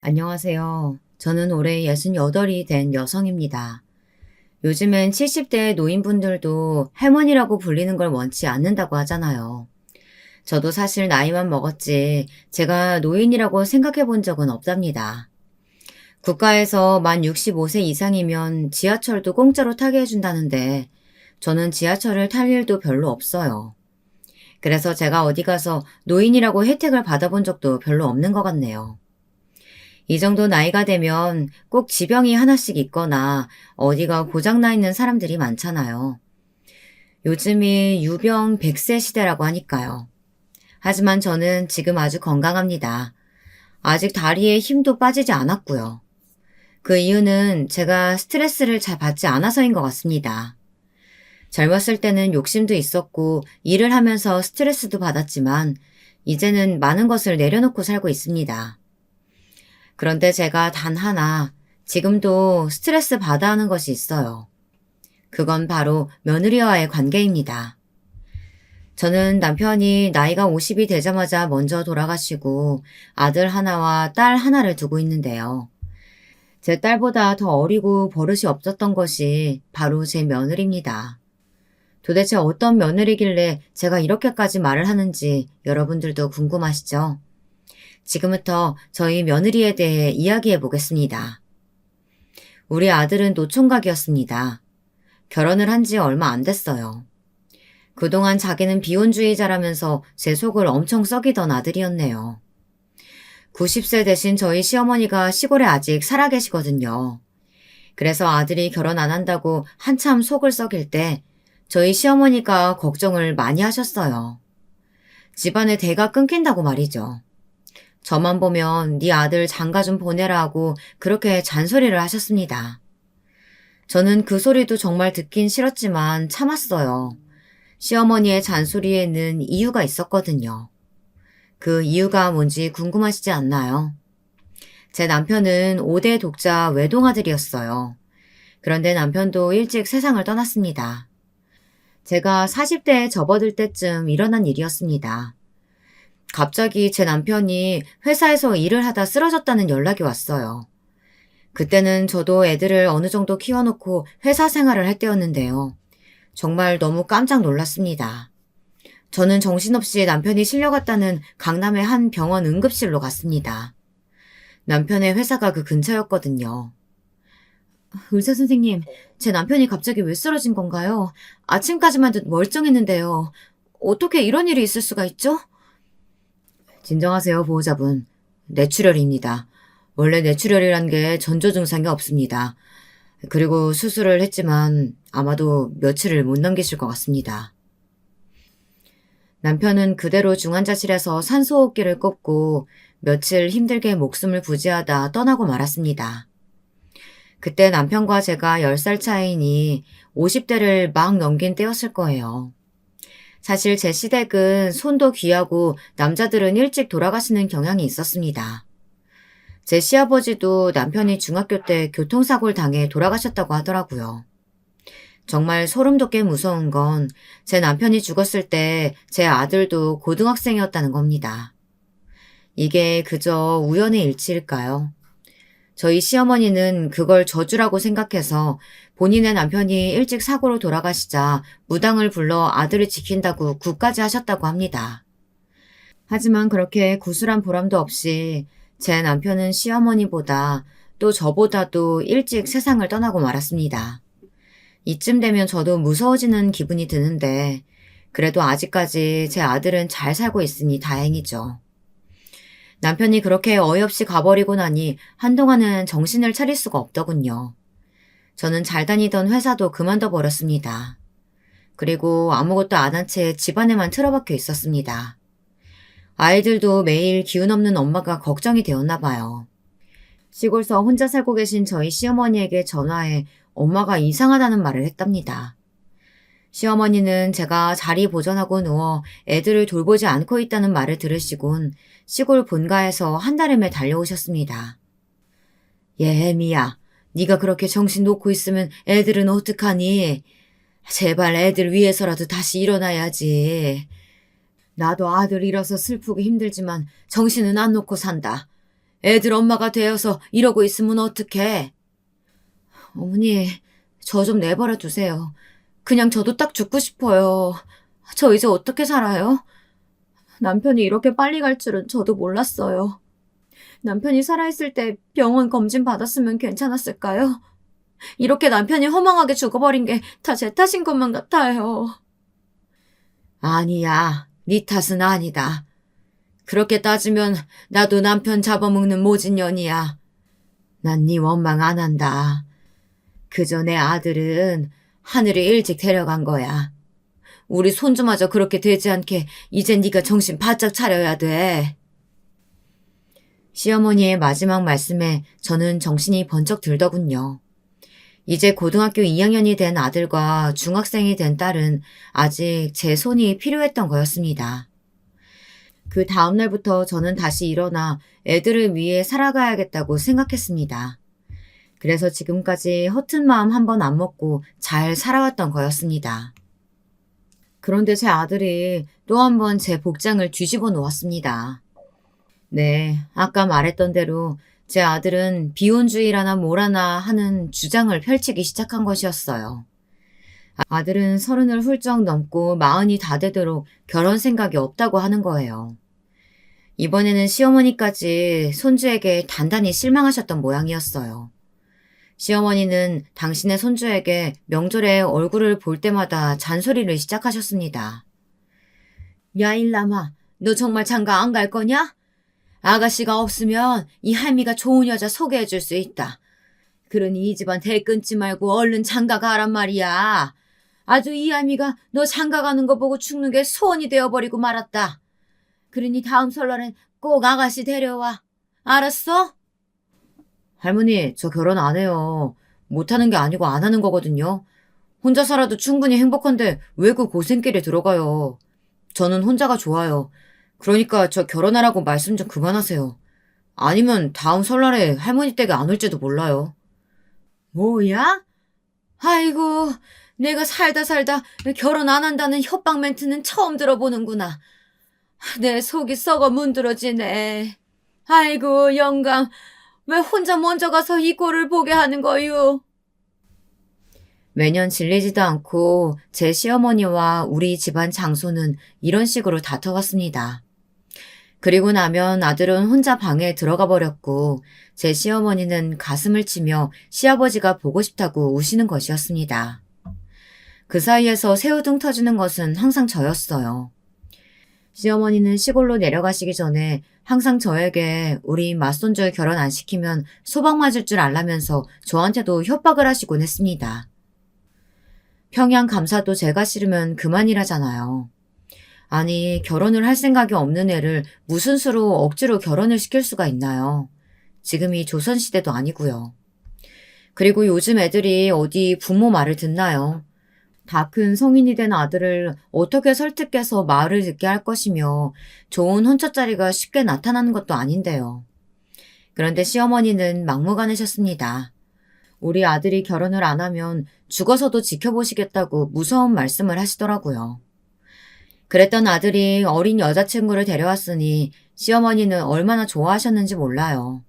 안녕하세요. 저는 올해 68이 된 여성입니다. 요즘엔 70대 노인분들도 할머니라고 불리는 걸 원치 않는다고 하잖아요. 저도 사실 나이만 먹었지 제가 노인이라고 생각해 본 적은 없답니다. 국가에서 만 65세 이상이면 지하철도 공짜로 타게 해준다는데 저는 지하철을 탈 일도 별로 없어요. 그래서 제가 어디 가서 노인이라고 혜택을 받아본 적도 별로 없는 것 같네요. 이 정도 나이가 되면 꼭 지병이 하나씩 있거나 어디가 고장나 있는 사람들이 많잖아요. 요즘이 유병 100세 시대라고 하니까요. 하지만 저는 지금 아주 건강합니다. 아직 다리에 힘도 빠지지 않았고요. 그 이유는 제가 스트레스를 잘 받지 않아서인 것 같습니다. 젊었을 때는 욕심도 있었고 일을 하면서 스트레스도 받았지만 이제는 많은 것을 내려놓고 살고 있습니다. 그런데 제가 단 하나 지금도 스트레스 받아 하는 것이 있어요. 그건 바로 며느리와의 관계입니다. 저는 남편이 나이가 50이 되자마자 먼저 돌아가시고 아들 하나와 딸 하나를 두고 있는데요. 제 딸보다 더 어리고 버릇이 없었던 것이 바로 제 며느리입니다. 도대체 어떤 며느리길래 제가 이렇게까지 말을 하는지 여러분들도 궁금하시죠? 지금부터 저희 며느리에 대해 이야기해 보겠습니다. 우리 아들은 노총각이었습니다. 결혼을 한 지 얼마 안 됐어요. 그동안 자기는 비혼주의자라면서 제 속을 엄청 썩이던 아들이었네요. 90세 되신 저희 시어머니가 시골에 아직 살아계시거든요. 그래서 아들이 결혼 안 한다고 한참 속을 썩일 때 저희 시어머니가 걱정을 많이 하셨어요. 집안의 대가 끊긴다고 말이죠. 저만 보면 네 아들 장가 좀 보내라 하고 그렇게 잔소리를 하셨습니다. 저는 그 소리도 정말 듣긴 싫었지만 참았어요. 시어머니의 잔소리에는 이유가 있었거든요. 그 이유가 뭔지 궁금하시지 않나요? 제 남편은 5대 독자 외동아들이었어요. 그런데 남편도 일찍 세상을 떠났습니다. 제가 40대에 접어들 때쯤 일어난 일이었습니다. 갑자기 제 남편이 회사에서 일을 하다 쓰러졌다는 연락이 왔어요. 그때는 저도 애들을 어느 정도 키워놓고 회사 생활을 할 때였는데요. 정말 너무 깜짝 놀랐습니다. 저는 정신없이 남편이 실려갔다는 강남의 한 병원 응급실로 갔습니다. 남편의 회사가 그 근처였거든요. 의사 선생님, 제 남편이 갑자기 왜 쓰러진 건가요? 아침까지만 해도 멀쩡했는데요. 어떻게 이런 일이 있을 수가 있죠? 진정하세요, 보호자분. 뇌출혈입니다. 원래 뇌출혈이란 게 전조 증상이 없습니다. 그리고 수술을 했지만 아마도 며칠을 못 넘기실 것 같습니다. 남편은 그대로 중환자실에서 산소호흡기를 꽂고 며칠 힘들게 목숨을 부지하다 떠나고 말았습니다. 그때 남편과 제가 10살 차이니 50대를 막 넘긴 때였을 거예요. 사실 제 시댁은 손도 귀하고 남자들은 일찍 돌아가시는 경향이 있었습니다. 제 시아버지도 남편이 중학교 때 교통사고를 당해 돌아가셨다고 하더라고요. 정말 소름 돋게 무서운 건 제 남편이 죽었을 때 제 아들도 고등학생이었다는 겁니다. 이게 그저 우연의 일치일까요? 저희 시어머니는 그걸 저주라고 생각해서 본인의 남편이 일찍 사고로 돌아가시자 무당을 불러 아들을 지킨다고 굿까지 하셨다고 합니다. 하지만 그렇게 구술한 보람도 없이 제 남편은 시어머니보다 또 저보다도 일찍 세상을 떠나고 말았습니다. 이쯤 되면 저도 무서워지는 기분이 드는데 그래도 아직까지 제 아들은 잘 살고 있으니 다행이죠. 남편이 그렇게 어이없이 가버리고 나니 한동안은 정신을 차릴 수가 없더군요. 저는 잘 다니던 회사도 그만둬 버렸습니다. 그리고 아무것도 안 한 채 집안에만 틀어박혀 있었습니다. 아이들도 매일 기운 없는 엄마가 걱정이 되었나 봐요. 시골서 혼자 살고 계신 저희 시어머니에게 전화해 엄마가 이상하다는 말을 했답니다. 시어머니는 제가 자리 보전하고 누워 애들을 돌보지 않고 있다는 말을 들으시곤 시골 본가에서 한달음에 달려오셨습니다. 예미야, 네가 그렇게 정신 놓고 있으면 애들은 어떡하니? 제발 애들 위해서라도 다시 일어나야지. 나도 아들 잃어서 슬프고 힘들지만 정신은 안 놓고 산다. 애들 엄마가 되어서 이러고 있으면 어떡해. 어머니, 저 좀 내버려 두세요. 그냥 저도 딱 죽고 싶어요. 저 이제 어떻게 살아요? 남편이 이렇게 빨리 갈 줄은 저도 몰랐어요. 남편이 살아있을 때 병원 검진 받았으면 괜찮았을까요? 이렇게 남편이 허망하게 죽어버린 게 다 제 탓인 것만 같아요. 아니야, 네 탓은 아니다. 그렇게 따지면 나도 남편 잡아먹는 모진년이야. 난 네 원망 안 한다. 그저 내 아들은 하늘에 일찍 데려간 거야. 우리 손주마저 그렇게 되지 않게 이젠 네가 정신 바짝 차려야 돼. 시어머니의 마지막 말씀에 저는 정신이 번쩍 들더군요. 이제 고등학교 2학년이 된 아들과 중학생이 된 딸은 아직 제 손이 필요했던 거였습니다. 그 다음날부터 저는 다시 일어나 애들을 위해 살아가야겠다고 생각했습니다. 그래서 지금까지 허튼 마음 한 번 안 먹고 잘 살아왔던 거였습니다. 그런데 제 아들이 또 한 번 제 복장을 뒤집어 놓았습니다. 네, 아까 말했던 대로 제 아들은 비혼주의라나 뭐라나 하는 주장을 펼치기 시작한 것이었어요. 아들은 30을 훌쩍 넘고 40이 다 되도록 결혼 생각이 없다고 하는 거예요. 이번에는 시어머니까지 손주에게 단단히 실망하셨던 모양이었어요. 시어머니는 당신의 손주에게 명절에 얼굴을 볼 때마다 잔소리를 시작하셨습니다. 야, 일남아, 너 정말 장가 안 갈 거냐? 아가씨가 없으면 이 할미가 좋은 여자 소개해 줄 수 있다. 그러니 이 집안 대 끊지 말고 얼른 장가 가란 말이야. 아주 이 할미가 너 장가 가는 거 보고 죽는 게 소원이 되어버리고 말았다. 그러니 다음 설날엔 꼭 아가씨 데려와. 알았어? 할머니, 저 결혼 안 해요. 못하는 게 아니고 안 하는 거거든요. 혼자 살아도 충분히 행복한데 왜 그 고생길에 들어가요. 저는 혼자가 좋아요. 그러니까 저 결혼하라고 말씀 좀 그만하세요. 아니면 다음 설날에 할머니 댁에 안 올지도 몰라요. 뭐야? 아이고, 내가 살다 살다 결혼 안 한다는 협박 멘트는 처음 들어보는구나. 내 속이 썩어 문드러지네. 아이고, 영감, 왜 혼자 먼저 가서 이 꼴을 보게 하는 거유? 매년 질리지도 않고 제 시어머니와 우리 집안 장소는 이런 식으로 다퉈왔습니다. 그리고 나면 아들은 혼자 방에 들어가 버렸고 제 시어머니는 가슴을 치며 시아버지가 보고 싶다고 우시는 것이었습니다. 그 사이에서 새우등 터지는 것은 항상 저였어요. 시어머니는 시골로 내려가시기 전에 항상 저에게 우리 맞손주 결혼 안 시키면 소방 맞을 줄 알라면서 저한테도 협박을 하시곤 했습니다. 평양 감사도 제가 싫으면 그만이라잖아요. 아니, 결혼을 할 생각이 없는 애를 무슨 수로 억지로 결혼을 시킬 수가 있나요? 지금이 조선시대도 아니고요. 그리고 요즘 애들이 어디 부모 말을 듣나요? 다 큰 성인이 된 아들을 어떻게 설득해서 말을 듣게 할 것이며 좋은 혼처자리가 쉽게 나타나는 것도 아닌데요. 그런데 시어머니는 막무가내셨습니다. 우리 아들이 결혼을 안 하면 죽어서도 지켜보시겠다고 무서운 말씀을 하시더라고요. 그랬던 아들이 어린 여자친구를 데려왔으니 시어머니는 얼마나 좋아하셨는지 몰라요.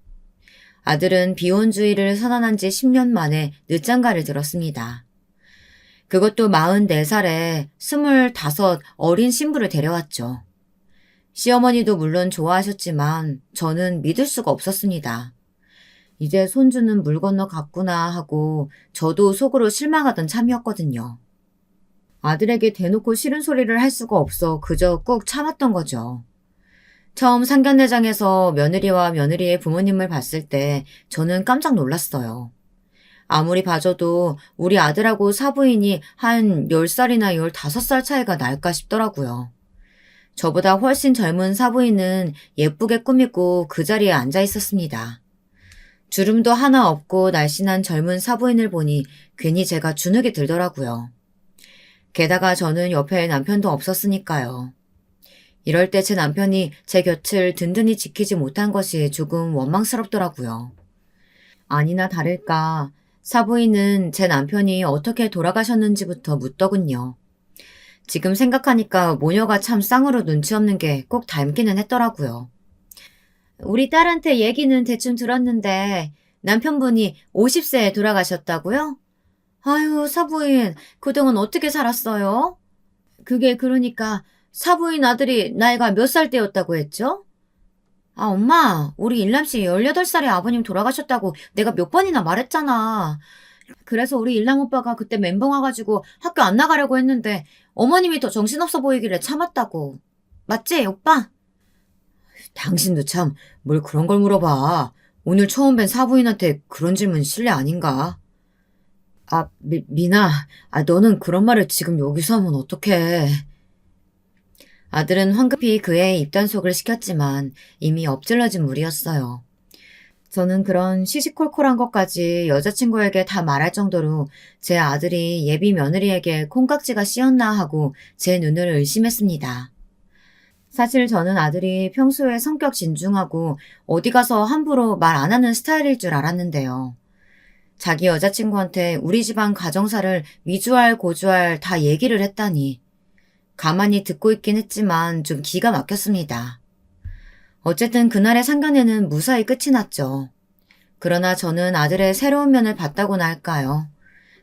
아들은 비혼주의를 선언한 지 10년 만에 늦장가를 들었습니다. 그것도 44살에 25 어린 신부를 데려왔죠. 시어머니도 물론 좋아하셨지만 저는 믿을 수가 없었습니다. 이제 손주는 물 건너 갔구나 하고 저도 속으로 실망하던 참이었거든요. 아들에게 대놓고 싫은 소리를 할 수가 없어 그저 꾹 참았던 거죠. 처음 상견례장에서 며느리와 며느리의 부모님을 봤을 때 저는 깜짝 놀랐어요. 아무리 봐줘도 우리 아들하고 사부인이 한 10살이나 15살 차이가 날까 싶더라고요. 저보다 훨씬 젊은 사부인은 예쁘게 꾸미고 그 자리에 앉아 있었습니다. 주름도 하나 없고 날씬한 젊은 사부인을 보니 괜히 제가 주눅이 들더라고요. 게다가 저는 옆에 남편도 없었으니까요. 이럴 때 제 남편이 제 곁을 든든히 지키지 못한 것이 조금 원망스럽더라고요. 아니나 다를까 사부인은 제 남편이 어떻게 돌아가셨는지부터 묻더군요. 지금 생각하니까 모녀가 참 쌍으로 눈치 없는 게 꼭 닮기는 했더라고요. 우리 딸한테 얘기는 대충 들었는데 남편분이 50세에 돌아가셨다고요? 아유, 사부인, 그동안 어떻게 살았어요? 그게 그러니까 사부인 아들이 나이가 몇 살 때였다고 했죠? 아, 엄마, 우리 일남씨 18살에 아버님 돌아가셨다고 내가 몇 번이나 말했잖아. 그래서 우리 일남 오빠가 그때 멘붕 와가지고 학교 안 나가려고 했는데 어머님이 더 정신없어 보이길래 참았다고. 맞지, 오빠? 당신도 참 뭘 그런 걸 물어봐. 오늘 처음 뵌 사부인한테 그런 질문 실례 아닌가? 아, 미나, 너는 그런 말을 지금 여기서 하면 어떡해. 아들은 황급히 그의 입단속을 시켰지만 이미 엎질러진 물이었어요. 저는 그런 시시콜콜한 것까지 여자친구에게 다 말할 정도로 제 아들이 예비 며느리에게 콩깍지가 씌었나 하고 제 눈을 의심했습니다. 사실 저는 아들이 평소에 성격 진중하고 어디 가서 함부로 말 안 하는 스타일일 줄 알았는데요. 자기 여자친구한테 우리 집안 가정사를 위주할 고주할 다 얘기를 했다니. 가만히 듣고 있긴 했지만 좀 기가 막혔습니다. 어쨌든 그날의 상견례는 무사히 끝이 났죠. 그러나 저는 아들의 새로운 면을 봤다고나 할까요?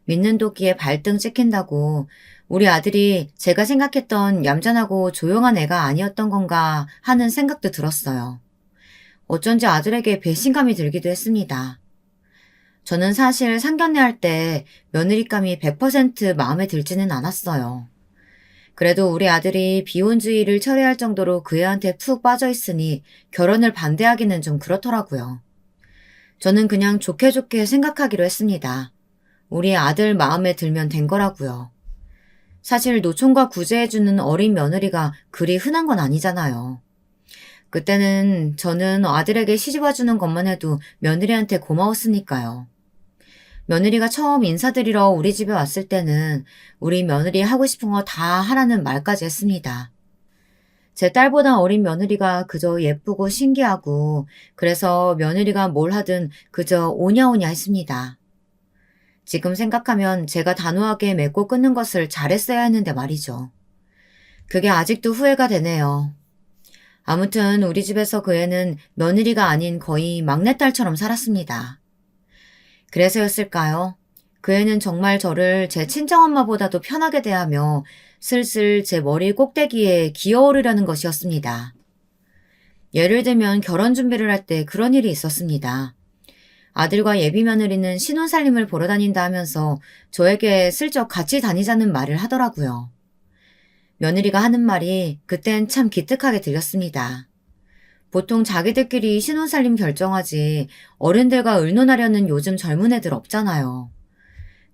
믿는 도끼에 발등 찍힌다고 우리 아들이 제가 생각했던 얌전하고 조용한 애가 아니었던 건가 하는 생각도 들었어요. 어쩐지 아들에게 배신감이 들기도 했습니다. 저는 사실 상견례할 때 며느리감이 100% 마음에 들지는 않았어요. 그래도 우리 아들이 비혼주의를 철회할 정도로 그 애한테 푹 빠져 있으니 결혼을 반대하기는 좀 그렇더라고요. 저는 그냥 좋게 좋게 생각하기로 했습니다. 우리 아들 마음에 들면 된 거라고요. 사실 노총각 구제해주는 어린 며느리가 그리 흔한 건 아니잖아요. 그때는 저는 아들에게 시집와주는 것만 해도 며느리한테 고마웠으니까요. 며느리가 처음 인사드리러 우리 집에 왔을 때는 우리 며느리 하고 싶은 거 다 하라는 말까지 했습니다. 제 딸보다 어린 며느리가 그저 예쁘고 신기하고 그래서 며느리가 뭘 하든 그저 오냐오냐 했습니다. 지금 생각하면 제가 단호하게 맺고 끊는 것을 잘했어야 했는데 말이죠. 그게 아직도 후회가 되네요. 아무튼 우리 집에서 그 애는 며느리가 아닌 거의 막내딸처럼 살았습니다. 그래서였을까요? 그 애는 정말 저를 제 친정엄마보다도 편하게 대하며 슬슬 제 머리 꼭대기에 기어오르려는 것이었습니다. 예를 들면 결혼 준비를 할 때 그런 일이 있었습니다. 아들과 예비 며느리는 신혼살림을 보러 다닌다 하면서 저에게 슬쩍 같이 다니자는 말을 하더라고요. 며느리가 하는 말이 그땐 참 기특하게 들렸습니다. 보통 자기들끼리 신혼살림 결정하지 어른들과 의논하려는 요즘 젊은 애들 없잖아요.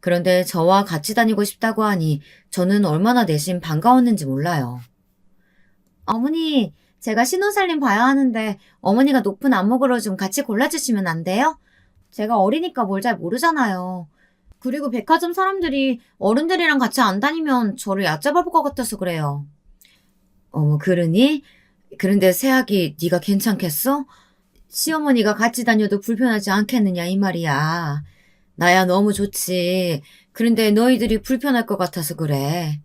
그런데 저와 같이 다니고 싶다고 하니 저는 얼마나 내심 반가웠는지 몰라요. 어머니, 제가 신혼살림 봐야 하는데 어머니가 높은 안목으로 좀 같이 골라주시면 안 돼요? 제가 어리니까 뭘 잘 모르잖아요. 그리고 백화점 사람들이 어른들이랑 같이 안 다니면 저를 얕잡아 볼 것 같아서 그래요. 어머, 그러니? 그런데 새아기 네가 괜찮겠어? 시어머니가 같이 다녀도 불편하지 않겠느냐 이 말이야. 나야 너무 좋지. 그런데 너희들이 불편할 것 같아서 그래.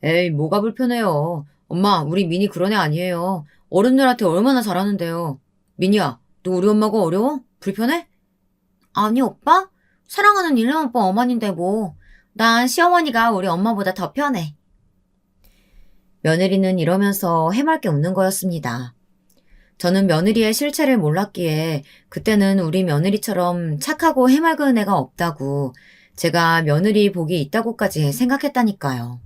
에이, 뭐가 불편해요. 엄마, 우리 미니 그런 애 아니에요. 어른들한테 얼마나 잘하는데요. 미니야, 너 우리 엄마가 어려워? 불편해? 아니, 오빠? 사랑하는 일남 오빠 어머니인데 뭐. 난 시어머니가 우리 엄마보다 더 편해. 며느리는 이러면서 해맑게 웃는 거였습니다. 저는 며느리의 실체를 몰랐기에 그때는 우리 며느리처럼 착하고 해맑은 애가 없다고 제가 며느리 복이 있다고까지 생각했다니까요.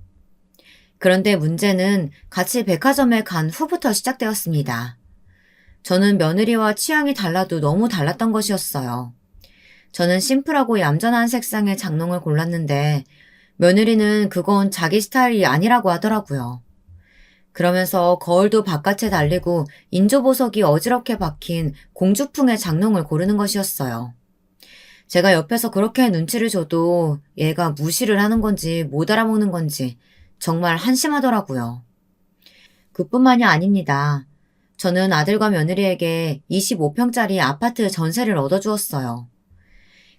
그런데 문제는 같이 백화점에 간 후부터 시작되었습니다. 저는 며느리와 취향이 달라도 너무 달랐던 것이었어요. 저는 심플하고 얌전한 색상의 장롱을 골랐는데 며느리는 그건 자기 스타일이 아니라고 하더라고요. 그러면서 거울도 바깥에 달리고 인조보석이 어지럽게 박힌 공주풍의 장롱을 고르는 것이었어요. 제가 옆에서 그렇게 눈치를 줘도 얘가 무시를 하는 건지 못 알아먹는 건지 정말 한심하더라고요. 그뿐만이 아닙니다. 저는 아들과 며느리에게 25평짜리 아파트 전세를 얻어주었어요.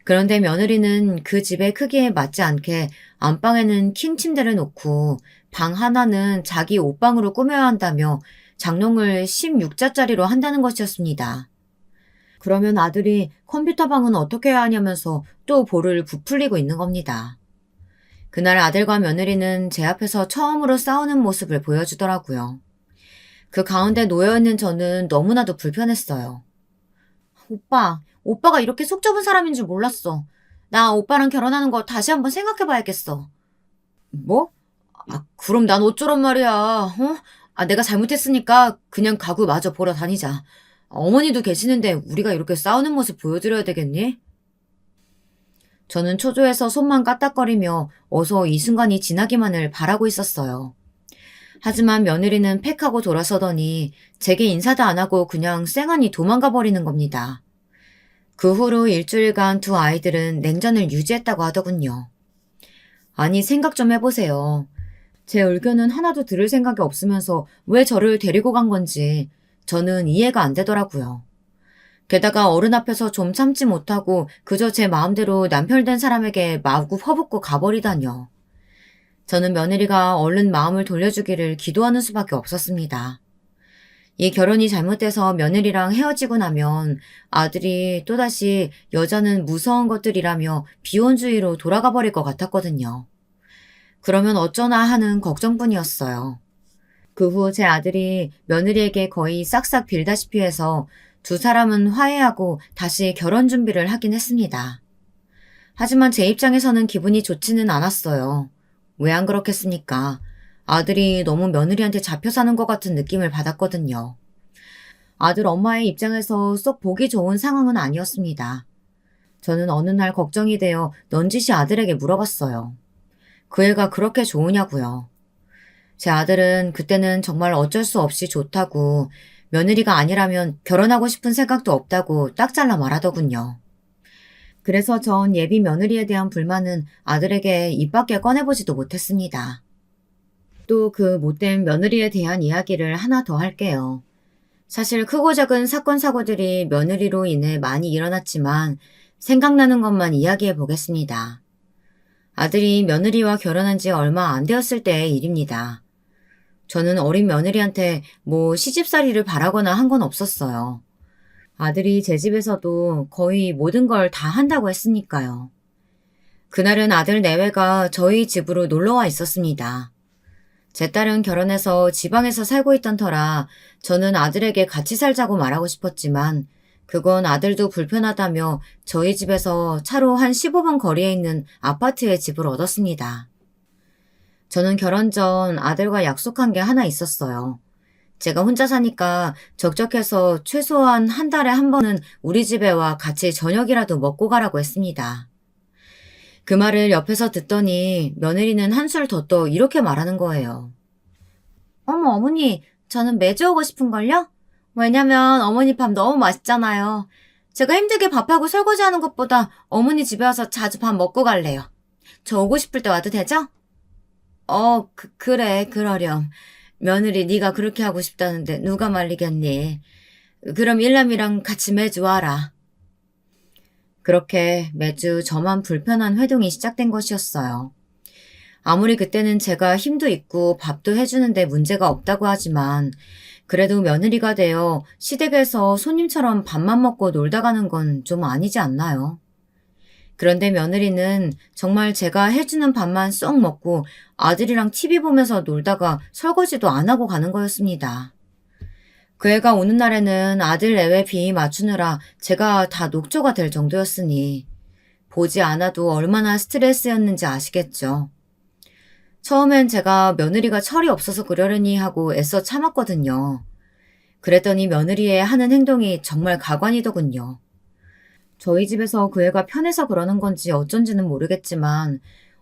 그런데 며느리는 그 집의 크기에 맞지 않게 안방에는 킹 침대를 놓고 방 하나는 자기 옷방으로 꾸며야 한다며 장롱을 16자짜리로 한다는 것이었습니다. 그러면 아들이 컴퓨터 방은 어떻게 해야 하냐면서 또 볼을 부풀리고 있는 겁니다. 그날 아들과 며느리는 제 앞에서 처음으로 싸우는 모습을 보여주더라고요. 그 가운데 놓여있는 저는 너무나도 불편했어요. 오빠가 이렇게 속 좁은 사람인 줄 몰랐어. 나 오빠랑 결혼하는 거 다시 한번 생각해봐야겠어. 뭐? 그럼 난 어쩌란 말이야, 내가 잘못했으니까 그냥 가구 마저 보러 다니자. 어머니도 계시는데 우리가 이렇게 싸우는 모습 보여드려야 되겠니? 저는 초조해서 손만 까딱거리며 어서 이 순간이 지나기만을 바라고 있었어요. 하지만 며느리는 팩 하고 돌아서더니 제게 인사도 안 하고 그냥 쌩하니 도망가 버리는 겁니다. 그 후로 일주일간 두 아이들은 냉전을 유지했다고 하더군요. 아니, 생각 좀 해보세요. 제 의견은 하나도 들을 생각이 없으면서 왜 저를 데리고 간 건지 저는 이해가 안 되더라고요. 게다가 어른 앞에서 좀 참지 못하고 그저 제 마음대로 남편 된 사람에게 마구 퍼붓고 가버리다뇨. 저는 며느리가 얼른 마음을 돌려주기를 기도하는 수밖에 없었습니다. 이 결혼이 잘못돼서 며느리랑 헤어지고 나면 아들이 또다시 여자는 무서운 것들이라며 비혼주의로 돌아가 버릴 것 같았거든요. 그러면 어쩌나 하는 걱정뿐이었어요. 그 후 제 아들이 며느리에게 거의 싹싹 빌다시피 해서 두 사람은 화해하고 다시 결혼 준비를 하긴 했습니다. 하지만 제 입장에서는 기분이 좋지는 않았어요. 왜 안 그렇겠습니까? 아들이 너무 며느리한테 잡혀 사는 것 같은 느낌을 받았거든요. 아들 엄마의 입장에서 쏙 보기 좋은 상황은 아니었습니다. 저는 어느 날 걱정이 되어 넌지시 아들에게 물어봤어요. 그 애가 그렇게 좋으냐고요. 제 아들은 그때는 정말 어쩔 수 없이 좋다고 며느리가 아니라면 결혼하고 싶은 생각도 없다고 딱 잘라 말하더군요. 그래서 전 예비 며느리에 대한 불만은 아들에게 입 밖에 꺼내보지도 못했습니다. 또 그 못된 며느리에 대한 이야기를 하나 더 할게요. 사실 크고 작은 사건 사고들이 며느리로 인해 많이 일어났지만 생각나는 것만 이야기해 보겠습니다. 아들이 며느리와 결혼한 지 얼마 안 되었을 때의 일입니다. 저는 어린 며느리한테 시집살이를 바라거나 한 건 없었어요. 아들이 제 집에서도 거의 모든 걸 다 한다고 했으니까요. 그날은 아들 내외가 저희 집으로 놀러와 있었습니다. 제 딸은 결혼해서 지방에서 살고 있던 터라 저는 아들에게 같이 살자고 말하고 싶었지만 그건 아들도 불편하다며 저희 집에서 차로 한 15분 거리에 있는 아파트에 집을 얻었습니다. 저는 결혼 전 아들과 약속한 게 하나 있었어요. 제가 혼자 사니까 적적해서 최소한 한 달에 한 번은 우리 집에 와 같이 저녁이라도 먹고 가라고 했습니다. 그 말을 옆에서 듣더니 며느리는 한술 더 떠 이렇게 말하는 거예요. 어머니, 저는 매주 오고 싶은걸요? 왜냐면 어머니 밥 너무 맛있잖아요. 제가 힘들게 밥하고 설거지하는 것보다 어머니 집에 와서 자주 밥 먹고 갈래요. 저 오고 싶을 때 와도 되죠? 그래, 그러렴. 며느리 네가 그렇게 하고 싶다는데 누가 말리겠니? 그럼 일남이랑 같이 매주 와라. 그렇게 매주 저만 불편한 회동이 시작된 것이었어요. 아무리 그때는 제가 힘도 있고 밥도 해주는데 문제가 없다고 하지만 그래도 며느리가 되어 시댁에서 손님처럼 밥만 먹고 놀다 가는 건 좀 아니지 않나요? 그런데 며느리는 정말 제가 해주는 밥만 쏙 먹고 아들이랑 TV 보면서 놀다가 설거지도 안 하고 가는 거였습니다. 그 애가 오는 날에는 아들 내외 비위 맞추느라 제가 다 녹초가 될 정도였으니 보지 않아도 얼마나 스트레스였는지 아시겠죠. 처음엔 제가 며느리가 철이 없어서 그러려니 하고 애써 참았거든요. 그랬더니 며느리의 하는 행동이 정말 가관이더군요. 저희 집에서 그 애가 편해서 그러는 건지 어쩐지는 모르겠지만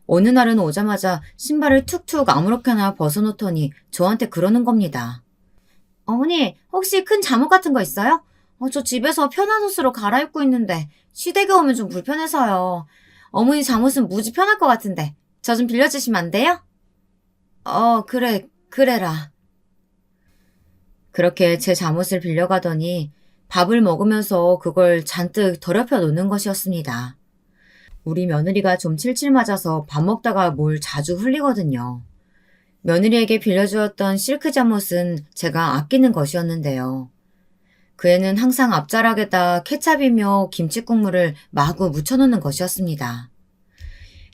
어느 날은 오자마자 신발을 툭툭 아무렇게나 벗어놓더니 저한테 그러는 겁니다. 어머니, 혹시 큰 잠옷 같은 거 있어요? 저 집에서 편한 옷으로 갈아입고 있는데 시댁에 오면 좀 불편해서요. 어머니 잠옷은 무지 편할 것 같은데 저 좀 빌려주시면 안 돼요? 그래라. 그렇게 제 잠옷을 빌려가더니 밥을 먹으면서 그걸 잔뜩 더럽혀 놓는 것이었습니다. 우리 며느리가 좀 칠칠 맞아서 밥 먹다가 뭘 자주 흘리거든요. 며느리에게 빌려주었던 실크 잠옷은 제가 아끼는 것이었는데요. 그 애는 항상 앞자락에다 케찹이며 김치 국물을 마구 묻혀놓는 것이었습니다.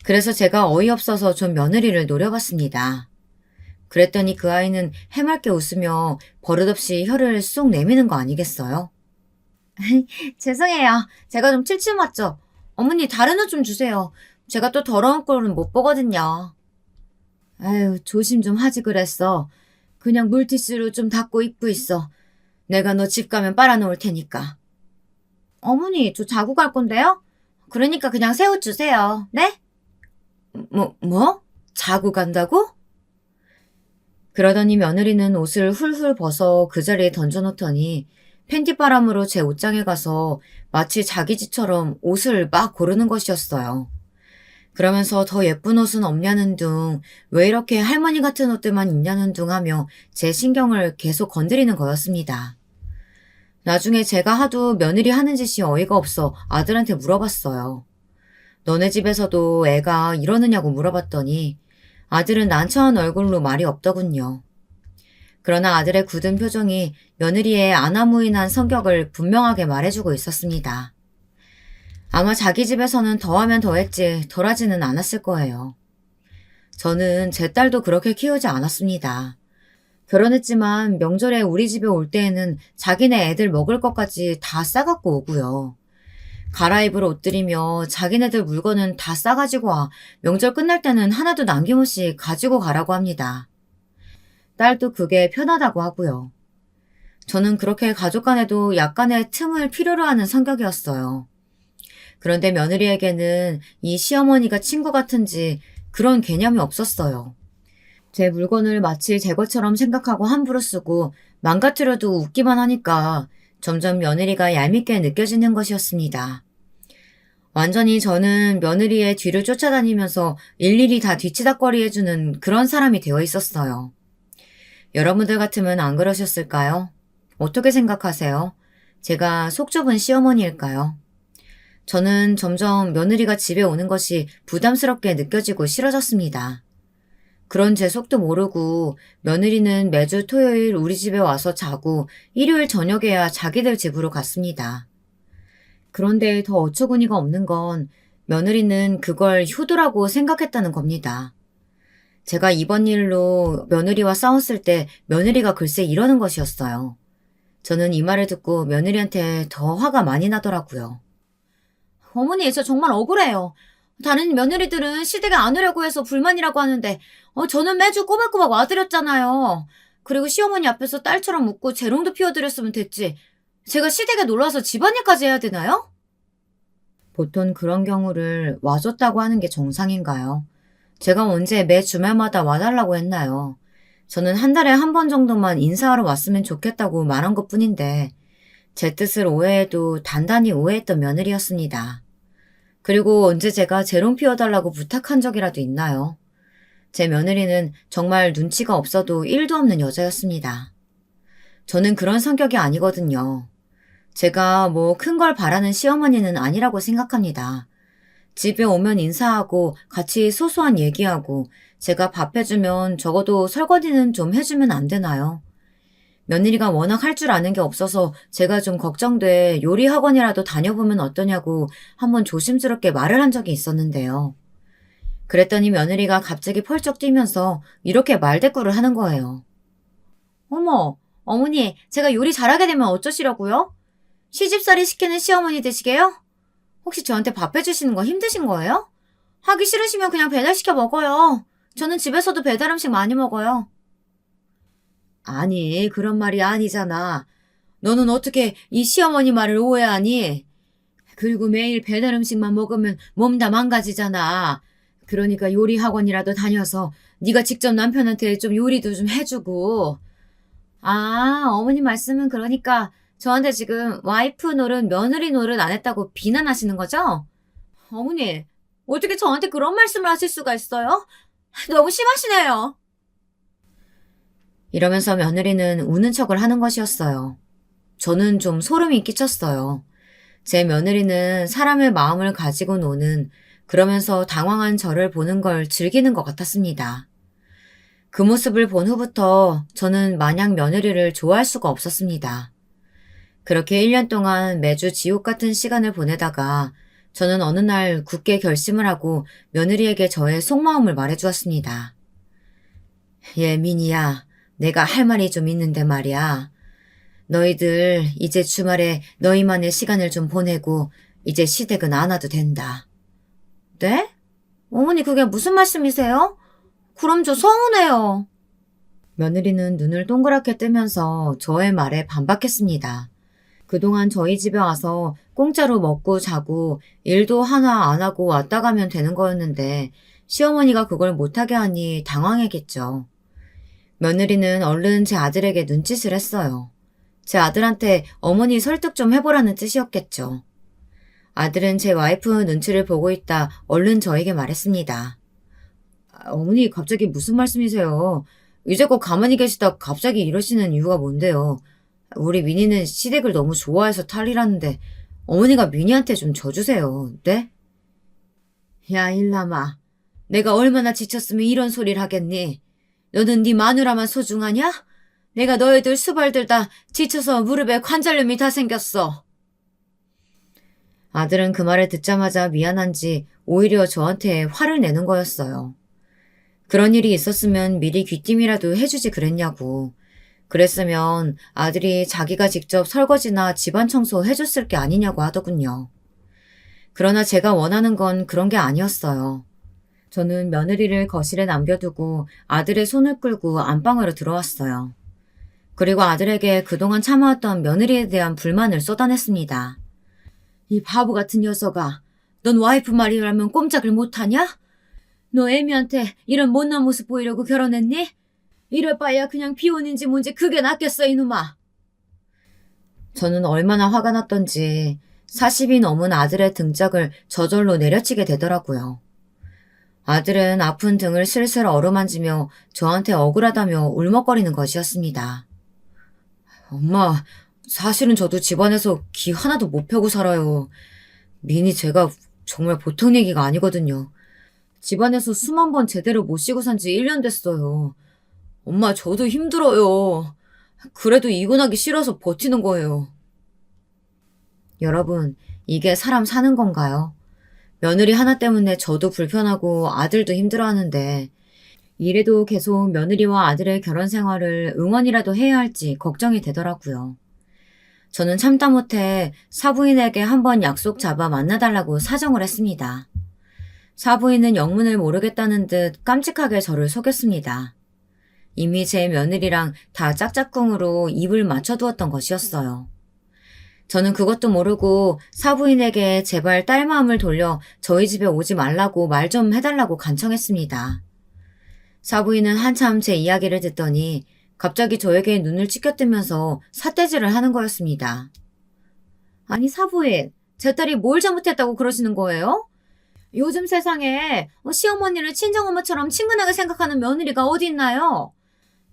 그래서 제가 어이없어서 좀 며느리를 노려봤습니다. 그랬더니 그 아이는 해맑게 웃으며 버릇없이 혀를 쏙 내미는 거 아니겠어요? 죄송해요. 제가 좀 칠칠 맞죠? 어머니 다른 옷 좀 주세요. 제가 또 더러운 꼴은 못 보거든요. 아유, 조심 좀 하지 그랬어. 그냥 물티슈로 좀 닦고 입고 있어. 내가 너 집 가면 빨아놓을 테니까. 어머니, 저 자고 갈 건데요? 그러니까 그냥 새 옷 주세요. 네? 뭐? 자고 간다고? 그러더니 며느리는 옷을 훌훌 벗어 그 자리에 던져놓더니 팬티바람으로 제 옷장에 가서 마치 자기 집처럼 옷을 막 고르는 것이었어요. 그러면서 더 예쁜 옷은 없냐는 둥, 왜 이렇게 할머니 같은 옷들만 입냐는 둥 하며 제 신경을 계속 건드리는 거였습니다. 나중에 제가 하도 며느리 하는 짓이 어이가 없어 아들한테 물어봤어요. 너네 집에서도 애가 이러느냐고 물어봤더니 아들은 난처한 얼굴로 말이 없더군요. 그러나 아들의 굳은 표정이 며느리의 아나무인한 성격을 분명하게 말해주고 있었습니다. 아마 자기 집에서는 더하면 더했지 덜하지는 않았을 거예요. 저는 제 딸도 그렇게 키우지 않았습니다. 결혼했지만 명절에 우리 집에 올 때에는 자기네 애들 먹을 것까지 다 싸갖고 오고요. 갈아입을 옷들이며 자기네들 물건은 다 싸가지고 와 명절 끝날 때는 하나도 남김없이 가지고 가라고 합니다. 딸도 그게 편하다고 하고요. 저는 그렇게 가족 간에도 약간의 틈을 필요로 하는 성격이었어요. 그런데 며느리에게는 이 시어머니가 친구 같은지 그런 개념이 없었어요. 제 물건을 마치 제 것처럼 생각하고 함부로 쓰고 망가뜨려도 웃기만 하니까 점점 며느리가 얄밉게 느껴지는 것이었습니다. 완전히 저는 며느리의 뒤를 쫓아다니면서 일일이 다 뒤치다꺼리 해주는 그런 사람이 되어 있었어요. 여러분들 같으면 안 그러셨을까요? 어떻게 생각하세요? 제가 속 좁은 시어머니일까요? 저는 점점 며느리가 집에 오는 것이 부담스럽게 느껴지고 싫어졌습니다. 그런 제 속도 모르고 며느리는 매주 토요일 우리 집에 와서 자고 일요일 저녁에야 자기들 집으로 갔습니다. 그런데 더 어처구니가 없는 건 며느리는 그걸 효도라고 생각했다는 겁니다. 제가 이번 일로 며느리와 싸웠을 때 며느리가 글쎄 이러는 것이었어요. 저는 이 말을 듣고 며느리한테 더 화가 많이 나더라고요. 어머니, 저 정말 억울해요. 다른 며느리들은 시댁에 안 오려고 해서 불만이라고 하는데 저는 매주 꼬박꼬박 와드렸잖아요. 그리고 시어머니 앞에서 딸처럼 웃고 재롱도 피워드렸으면 됐지. 제가 시댁에 놀러와서 집안일까지 해야 되나요? 보통 그런 경우를 와줬다고 하는 게 정상인가요? 제가 언제 매 주말마다 와달라고 했나요? 저는 한 달에 한 번 정도만 인사하러 왔으면 좋겠다고 말한 것뿐인데 제 뜻을 오해해도 단단히 오해했던 며느리였습니다. 그리고 언제 제가 재롱 피워달라고 부탁한 적이라도 있나요? 제 며느리는 정말 눈치가 없어도 1도 없는 여자였습니다. 저는 그런 성격이 아니거든요. 제가 뭐 큰 걸 바라는 시어머니는 아니라고 생각합니다. 집에 오면 인사하고 같이 소소한 얘기하고 제가 밥 해주면 적어도 설거지는 좀 해주면 안 되나요? 며느리가 워낙 할 줄 아는 게 없어서 제가 좀 걱정돼 요리 학원이라도 다녀보면 어떠냐고 한번 조심스럽게 말을 한 적이 있었는데요. 그랬더니 며느리가 갑자기 펄쩍 뛰면서 이렇게 말대꾸를 하는 거예요. 어머, 어머니, 제가 요리 잘하게 되면 어쩌시려고요? 시집살이 시키는 시어머니 되시게요? 혹시 저한테 밥 해주시는 거 힘드신 거예요? 하기 싫으시면 그냥 배달시켜 먹어요. 저는 집에서도 배달 음식 많이 먹어요. 아니, 그런 말이 아니잖아. 너는 어떻게 이 시어머니 말을 오해하니? 그리고 매일 배달 음식만 먹으면 몸 다 망가지잖아. 그러니까 요리 학원이라도 다녀서 네가 직접 남편한테 좀 요리도 좀 해주고. 아, 어머니 말씀은 그러니까 저한테 지금 와이프 노릇, 며느리 노릇 안 했다고 비난하시는 거죠? 어머니, 어떻게 저한테 그런 말씀을 하실 수가 있어요? 너무 심하시네요. 이러면서 며느리는 우는 척을 하는 것이었어요. 저는 좀 소름이 끼쳤어요. 제 며느리는 사람의 마음을 가지고 노는, 그러면서 당황한 저를 보는 걸 즐기는 것 같았습니다. 그 모습을 본 후부터 저는 마냥 며느리를 좋아할 수가 없었습니다. 그렇게 1년 동안 매주 지옥 같은 시간을 보내다가 저는 어느 날 굳게 결심을 하고 며느리에게 저의 속마음을 말해주었습니다. 민희야, 내가 할 말이 좀 있는데 말이야. 너희들 이제 주말에 너희만의 시간을 좀 보내고 이제 시댁은 안 와도 된다. 네? 어머니 그게 무슨 말씀이세요? 그럼 저 서운해요. 며느리는 눈을 동그랗게 뜨면서 저의 말에 반박했습니다. 그동안 저희 집에 와서 공짜로 먹고 자고 일도 하나 안 하고 왔다 가면 되는 거였는데 시어머니가 그걸 못하게 하니 당황했겠죠. 며느리는 얼른 제 아들에게 눈짓을 했어요. 제 아들한테 어머니 설득 좀 해보라는 뜻이었겠죠. 아들은 제 와이프 눈치를 보고 있다 얼른 저에게 말했습니다. 어머니 갑자기 무슨 말씀이세요? 이제껏 가만히 계시다 갑자기 이러시는 이유가 뭔데요? 우리 미니는 시댁을 너무 좋아해서 탈이라는데 어머니가 미니한테 좀 져주세요. 네? 야 일남아, 내가 얼마나 지쳤으면 이런 소리를 하겠니? 너는 네 마누라만 소중하냐? 내가 너희들 수발들 다 지쳐서 무릎에 관절염이 다 생겼어. 아들은 그 말을 듣자마자 미안한지 오히려 저한테 화를 내는 거였어요. 그런 일이 있었으면 미리 귀띔이라도 해주지 그랬냐고. 그랬으면 아들이 자기가 직접 설거지나 집안 청소 해줬을 게 아니냐고 하더군요. 그러나 제가 원하는 건 그런 게 아니었어요. 저는 며느리를 거실에 남겨두고 아들의 손을 끌고 안방으로 들어왔어요. 그리고 아들에게 그동안 참아왔던 며느리에 대한 불만을 쏟아냈습니다. 이 바보 같은 녀석아, 넌 와이프 말이라면 꼼짝을 못하냐? 너 애미한테 이런 못난 모습 보이려고 결혼했니? 이럴 바에야 그냥 비혼인지 뭔지 그게 낫겠어 이놈아. 저는 얼마나 화가 났던지 40이 넘은 아들의 등짝을 저절로 내려치게 되더라고요. 아들은 아픈 등을 슬슬 어루만지며 저한테 억울하다며 울먹거리는 것이었습니다. 엄마, 사실은 저도 집안에서 기 하나도 못 펴고 살아요. 미니 제가 정말 보통 얘기가 아니거든요. 집안에서 수만 번 제대로 못 쉬고 산 지 1년 됐어요. 엄마 저도 힘들어요. 그래도 이혼하기 싫어서 버티는 거예요. 여러분, 이게 사람 사는 건가요? 며느리 하나 때문에 저도 불편하고 아들도 힘들어하는데 이래도 계속 며느리와 아들의 결혼 생활을 응원이라도 해야 할지 걱정이 되더라고요. 저는 참다 못해 사부인에게 한번 약속 잡아 만나달라고 사정을 했습니다. 사부인은 영문을 모르겠다는 듯 깜찍하게 저를 속였습니다. 이미 제 며느리랑 다 짝짝꿍으로 입을 맞춰두었던 것이었어요. 저는 그것도 모르고 사부인에게 제발 딸 마음을 돌려 저희 집에 오지 말라고 말 좀 해달라고 간청했습니다. 사부인은 한참 제 이야기를 듣더니 갑자기 저에게 눈을 치켜뜨면서 삿대질을 하는 거였습니다. 아니 사부인, 제 딸이 뭘 잘못했다고 그러시는 거예요? 요즘 세상에 시어머니를 친정엄마처럼 친근하게 생각하는 며느리가 어디 있나요?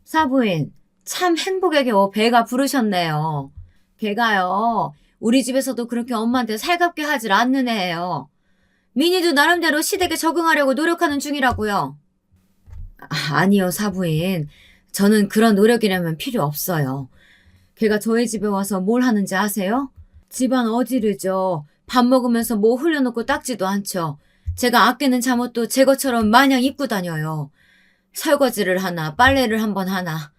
사부인, 참 행복의 겨워 배가 부르셨네요. 걔가요, 우리 집에서도 그렇게 엄마한테 살갑게 하질 않는 애예요. 미니도 나름대로 시댁에 적응하려고 노력하는 중이라고요. 아니요, 사부인. 저는 그런 노력이라면 필요 없어요. 걔가 저희 집에 와서 뭘 하는지 아세요? 집안 어지르죠. 밥 먹으면서 뭐 흘려놓고 닦지도 않죠. 제가 아끼는 잠옷도 제 것처럼 마냥 입고 다녀요. 설거지를 하나 빨래를 한번 하나.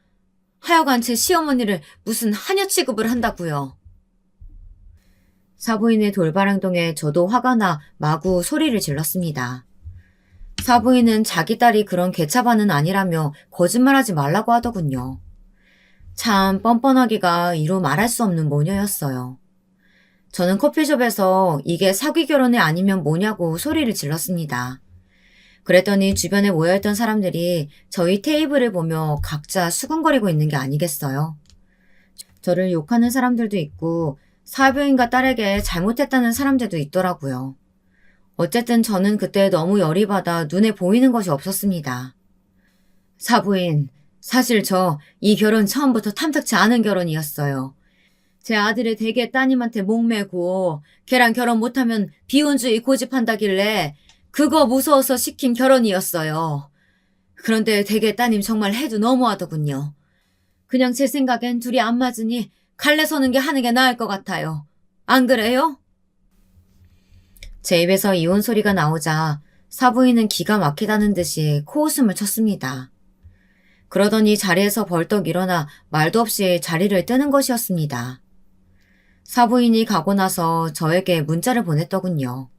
하여간 제 시어머니를 무슨 하녀 취급을 한다고요. 사부인의 돌발 행동에 저도 화가 나 마구 소리를 질렀습니다. 사부인은 자기 딸이 그런 개차반은 아니라며 거짓말하지 말라고 하더군요. 참 뻔뻔하기가 이루 말할 수 없는 모녀였어요. 저는 커피숍에서 이게 사귀 결혼이 아니면 뭐냐고 소리를 질렀습니다. 그랬더니 주변에 모여있던 사람들이 저희 테이블을 보며 각자 수근거리고 있는 게 아니겠어요. 저를 욕하는 사람들도 있고 사부인과 딸에게 잘못했다는 사람들도 있더라고요. 어쨌든 저는 그때 너무 열이 받아 눈에 보이는 것이 없었습니다. 사부인, 사실 저 이 결혼 처음부터 탐탁치 않은 결혼이었어요. 제 아들의 대개 따님한테 목매고 걔랑 결혼 못하면 비혼주의 고집한다길래 그거 무서워서 시킨 결혼이었어요. 그런데 대개 따님 정말 해도 너무하더군요. 그냥 제 생각엔 둘이 안 맞으니 갈래 서는 게 하는 게 나을 것 같아요. 안 그래요? 제 입에서 이혼 소리가 나오자 사부인은 기가 막히다는 듯이 코웃음을 쳤습니다. 그러더니 자리에서 벌떡 일어나 말도 없이 자리를 뜨는 것이었습니다. 사부인이 가고 나서 저에게 문자를 보냈더군요.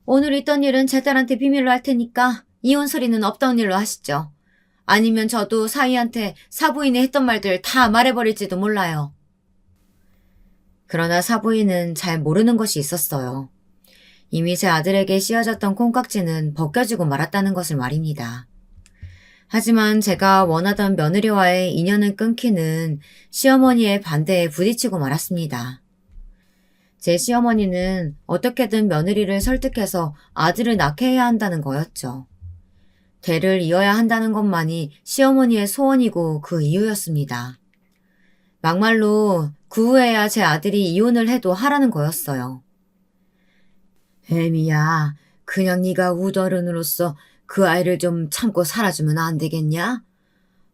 오늘 있던 일은 제 딸한테 비밀로 할 테니까 이혼 소리는 없던 일로 하시죠. 아니면 저도 사위한테 사부인이 했던 말들 다 말해버릴지도 몰라요. 그러나 사부인은 잘 모르는 것이 있었어요. 이미 제 아들에게 씌워졌던 콩깍지는 벗겨지고 말았다는 것을 말입니다. 하지만 제가 원하던 며느리와의 인연을 끊기는 시어머니의 반대에 부딪히고 말았습니다. 제 시어머니는 어떻게든 며느리를 설득해서 아들을 낳게 해야 한다는 거였죠. 대를 이어야 한다는 것만이 시어머니의 소원이고 그 이유였습니다. 막말로 그 후에야 제 아들이 이혼을 해도 하라는 거였어요. 혜미야, 그냥 네가 우더른으로서 그 아이를 좀 참고 살아주면 안 되겠냐?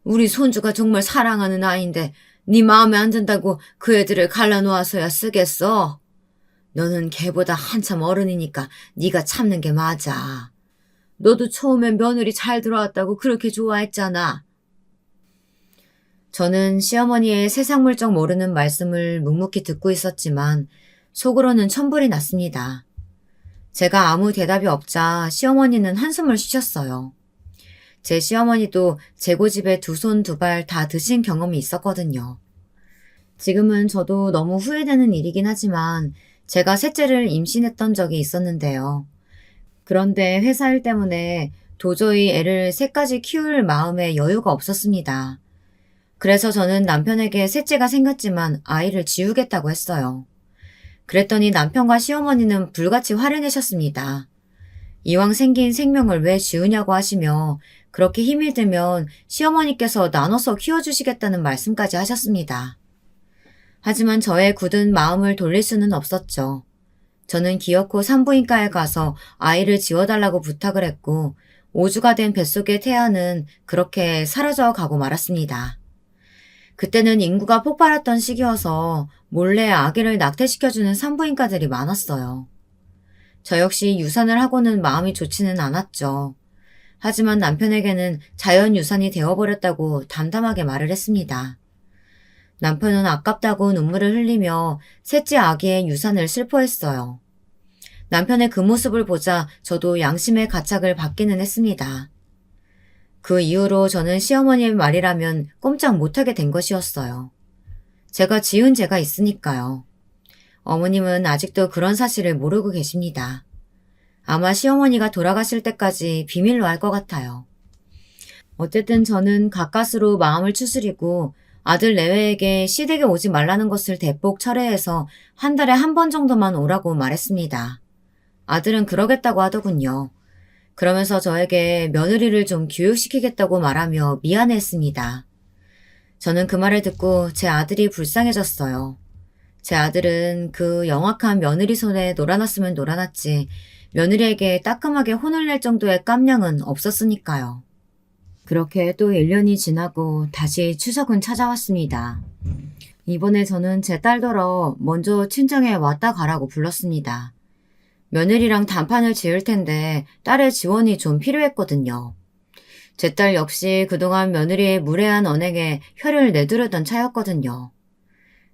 우리 손주가 정말 사랑하는 아이인데 네 마음에 안 든다고 그 애들을 갈라놓아서야 쓰겠어? 너는 걔보다 한참 어른이니까 네가 참는 게 맞아. 너도 처음엔 며느리 잘 들어왔다고 그렇게 좋아했잖아. 저는 시어머니의 세상 물정 모르는 말씀을 묵묵히 듣고 있었지만 속으로는 천불이 났습니다. 제가 아무 대답이 없자 시어머니는 한숨을 쉬셨어요. 제 시어머니도 제 고집에 두 손 두 발 다 드신 경험이 있었거든요. 지금은 저도 너무 후회되는 일이긴 하지만 제가 셋째를 임신했던 적이 있었는데요. 그런데 회사 일 때문에 도저히 애를 셋까지 키울 마음에 여유가 없었습니다. 그래서 저는 남편에게 셋째가 생겼지만 아이를 지우겠다고 했어요. 그랬더니 남편과 시어머니는 불같이 화를 내셨습니다. 이왕 생긴 생명을 왜 지우냐고 하시며 그렇게 힘이 들면 시어머니께서 나눠서 키워주시겠다는 말씀까지 하셨습니다. 하지만 저의 굳은 마음을 돌릴 수는 없었죠. 저는 기어코 산부인과에 가서 아이를 지워달라고 부탁을 했고 5주가 된 뱃속의 태아는 그렇게 사라져 가고 말았습니다. 그때는 인구가 폭발했던 시기여서 몰래 아기를 낙태시켜주는 산부인과들이 많았어요. 저 역시 유산을 하고는 마음이 좋지는 않았죠. 하지만 남편에게는 자연유산이 되어버렸다고 담담하게 말을 했습니다. 남편은 아깝다고 눈물을 흘리며 셋째 아기의 유산을 슬퍼했어요. 남편의 그 모습을 보자 저도 양심의 가책을 받기는 했습니다. 그 이후로 저는 시어머니의 말이라면 꼼짝 못하게 된 것이었어요. 제가 지은 죄가 있으니까요. 어머님은 아직도 그런 사실을 모르고 계십니다. 아마 시어머니가 돌아가실 때까지 비밀로 할 것 같아요. 어쨌든 저는 가까스로 마음을 추스리고 아들 내외에게 시댁에 오지 말라는 것을 대폭 철회해서 한 달에 한 번 정도만 오라고 말했습니다. 아들은 그러겠다고 하더군요. 그러면서 저에게 며느리를 좀 교육시키겠다고 말하며 미안해했습니다. 저는 그 말을 듣고 제 아들이 불쌍해졌어요. 제 아들은 그 영악한 며느리 손에 놀아났으면 놀아났지 며느리에게 따끔하게 혼을 낼 정도의 깜냥은 없었으니까요. 그렇게 또 1년이 지나고 다시 추석은 찾아왔습니다. 이번에 저는 제 딸더러 먼저 친정에 왔다 가라고 불렀습니다. 며느리랑 단판을 지을 텐데 딸의 지원이 좀 필요했거든요. 제 딸 역시 그동안 며느리의 무례한 언행에 혀를 내두르던 차였거든요.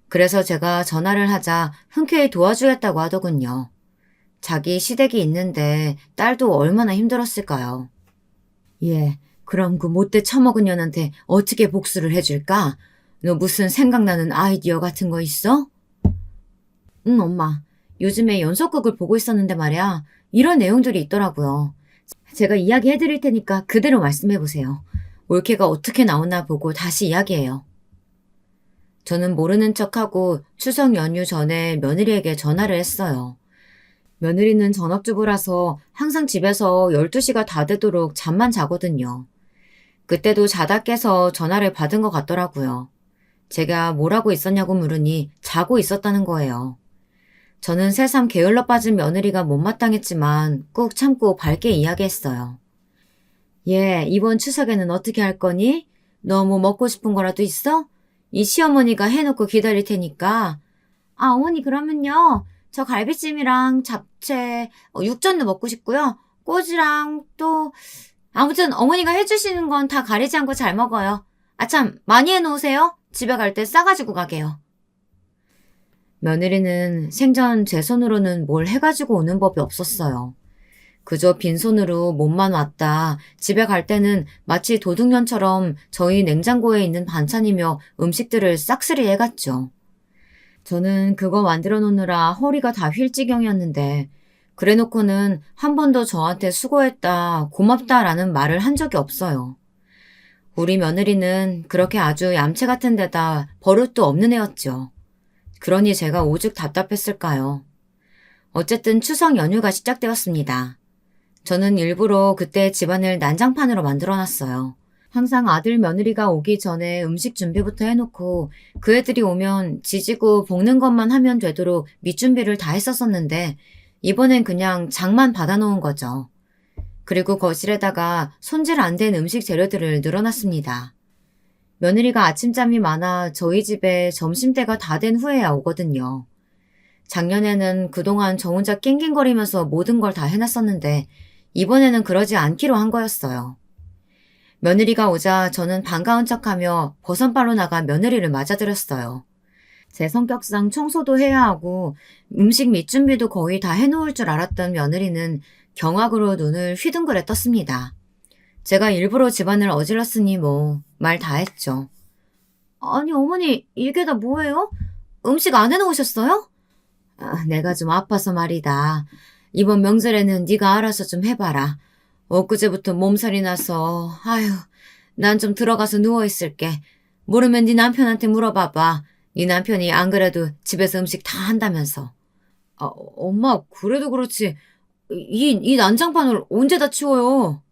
그래서 제가 전화를 하자 흔쾌히 도와주겠다고 하더군요. 자기 시댁이 있는데 딸도 얼마나 힘들었을까요? 예, 그럼 그 못돼 처먹은 년한테 어떻게 복수를 해줄까? 너 무슨 생각나는 아이디어 같은 거 있어? 응, 엄마. 요즘에 연속극을 보고 있었는데 말이야. 이런 내용들이 있더라고요. 제가 이야기해드릴 테니까 그대로 말씀해보세요. 올케가 어떻게 나오나 보고 다시 이야기해요. 저는 모르는 척하고 추석 연휴 전에 며느리에게 전화를 했어요. 며느리는 전업주부라서 항상 집에서 12시가 다 되도록 잠만 자거든요. 그때도 자다 깨서 전화를 받은 것 같더라고요. 제가 뭘 하고 있었냐고 물으니 자고 있었다는 거예요. 저는 새삼 게을러 빠진 며느리가 못마땅했지만 꾹 참고 밝게 이야기했어요. 얘, 이번 추석에는 어떻게 할 거니? 너 뭐 먹고 싶은 거라도 있어? 이 시어머니가 해놓고 기다릴 테니까. 아, 어머니, 그러면요. 저 갈비찜이랑 잡채, 육전도 먹고 싶고요. 꼬지랑 또, 아무튼 어머니가 해주시는 건 다 가리지 않고 잘 먹어요. 아, 참, 많이 해놓으세요. 집에 갈 때 싸가지고 가게요. 며느리는 생전 제 손으로는 뭘 해가지고 오는 법이 없었어요. 그저 빈손으로 몸만 왔다. 집에 갈 때는 마치 도둑년처럼 저희 냉장고에 있는 반찬이며 음식들을 싹쓸이 해갔죠. 저는 그거 만들어 놓느라 허리가 다 휠 지경이었는데 그래 놓고는 한 번도 저한테 수고했다, 고맙다라는 말을 한 적이 없어요. 우리 며느리는 그렇게 아주 얌체 같은 데다 버릇도 없는 애였죠. 그러니 제가 오죽 답답했을까요. 어쨌든 추석 연휴가 시작되었습니다. 저는 일부러 그때 집안을 난장판으로 만들어놨어요. 항상 아들 며느리가 오기 전에 음식 준비부터 해놓고 그 애들이 오면 지지고 볶는 것만 하면 되도록 밑준비를 다 했었었는데 이번엔 그냥 장만 받아놓은 거죠. 그리고 거실에다가 손질 안 된 음식 재료들을 늘어놨습니다. 며느리가 아침잠이 많아 저희 집에 점심때가 다 된 후에야 오거든요. 작년에는 그동안 저 혼자 낑낑거리면서 모든 걸 다 해놨었는데 이번에는 그러지 않기로 한 거였어요. 며느리가 오자 저는 반가운 척하며 버선발로 나가 며느리를 맞아들였어요. 제 성격상 청소도 해야 하고 음식 밑준비도 거의 다 해놓을 줄 알았던 며느리는 경악으로 눈을 휘둥그레 떴습니다. 제가 일부러 집안을 어질렀으니 뭐 말 다 했죠. 아니 어머니 이게 다 뭐예요? 음식 안 해놓으셨어요? 아, 내가 좀 아파서 말이다. 이번 명절에는 네가 알아서 좀 해봐라. 엊그제부터 몸살이 나서 아휴 난 좀 들어가서 누워있을게. 모르면 네 남편한테 물어봐봐. 네 남편이 안 그래도 집에서 음식 다 한다면서. 아, 엄마 그래도 그렇지 이 난장판을 언제 다 치워요?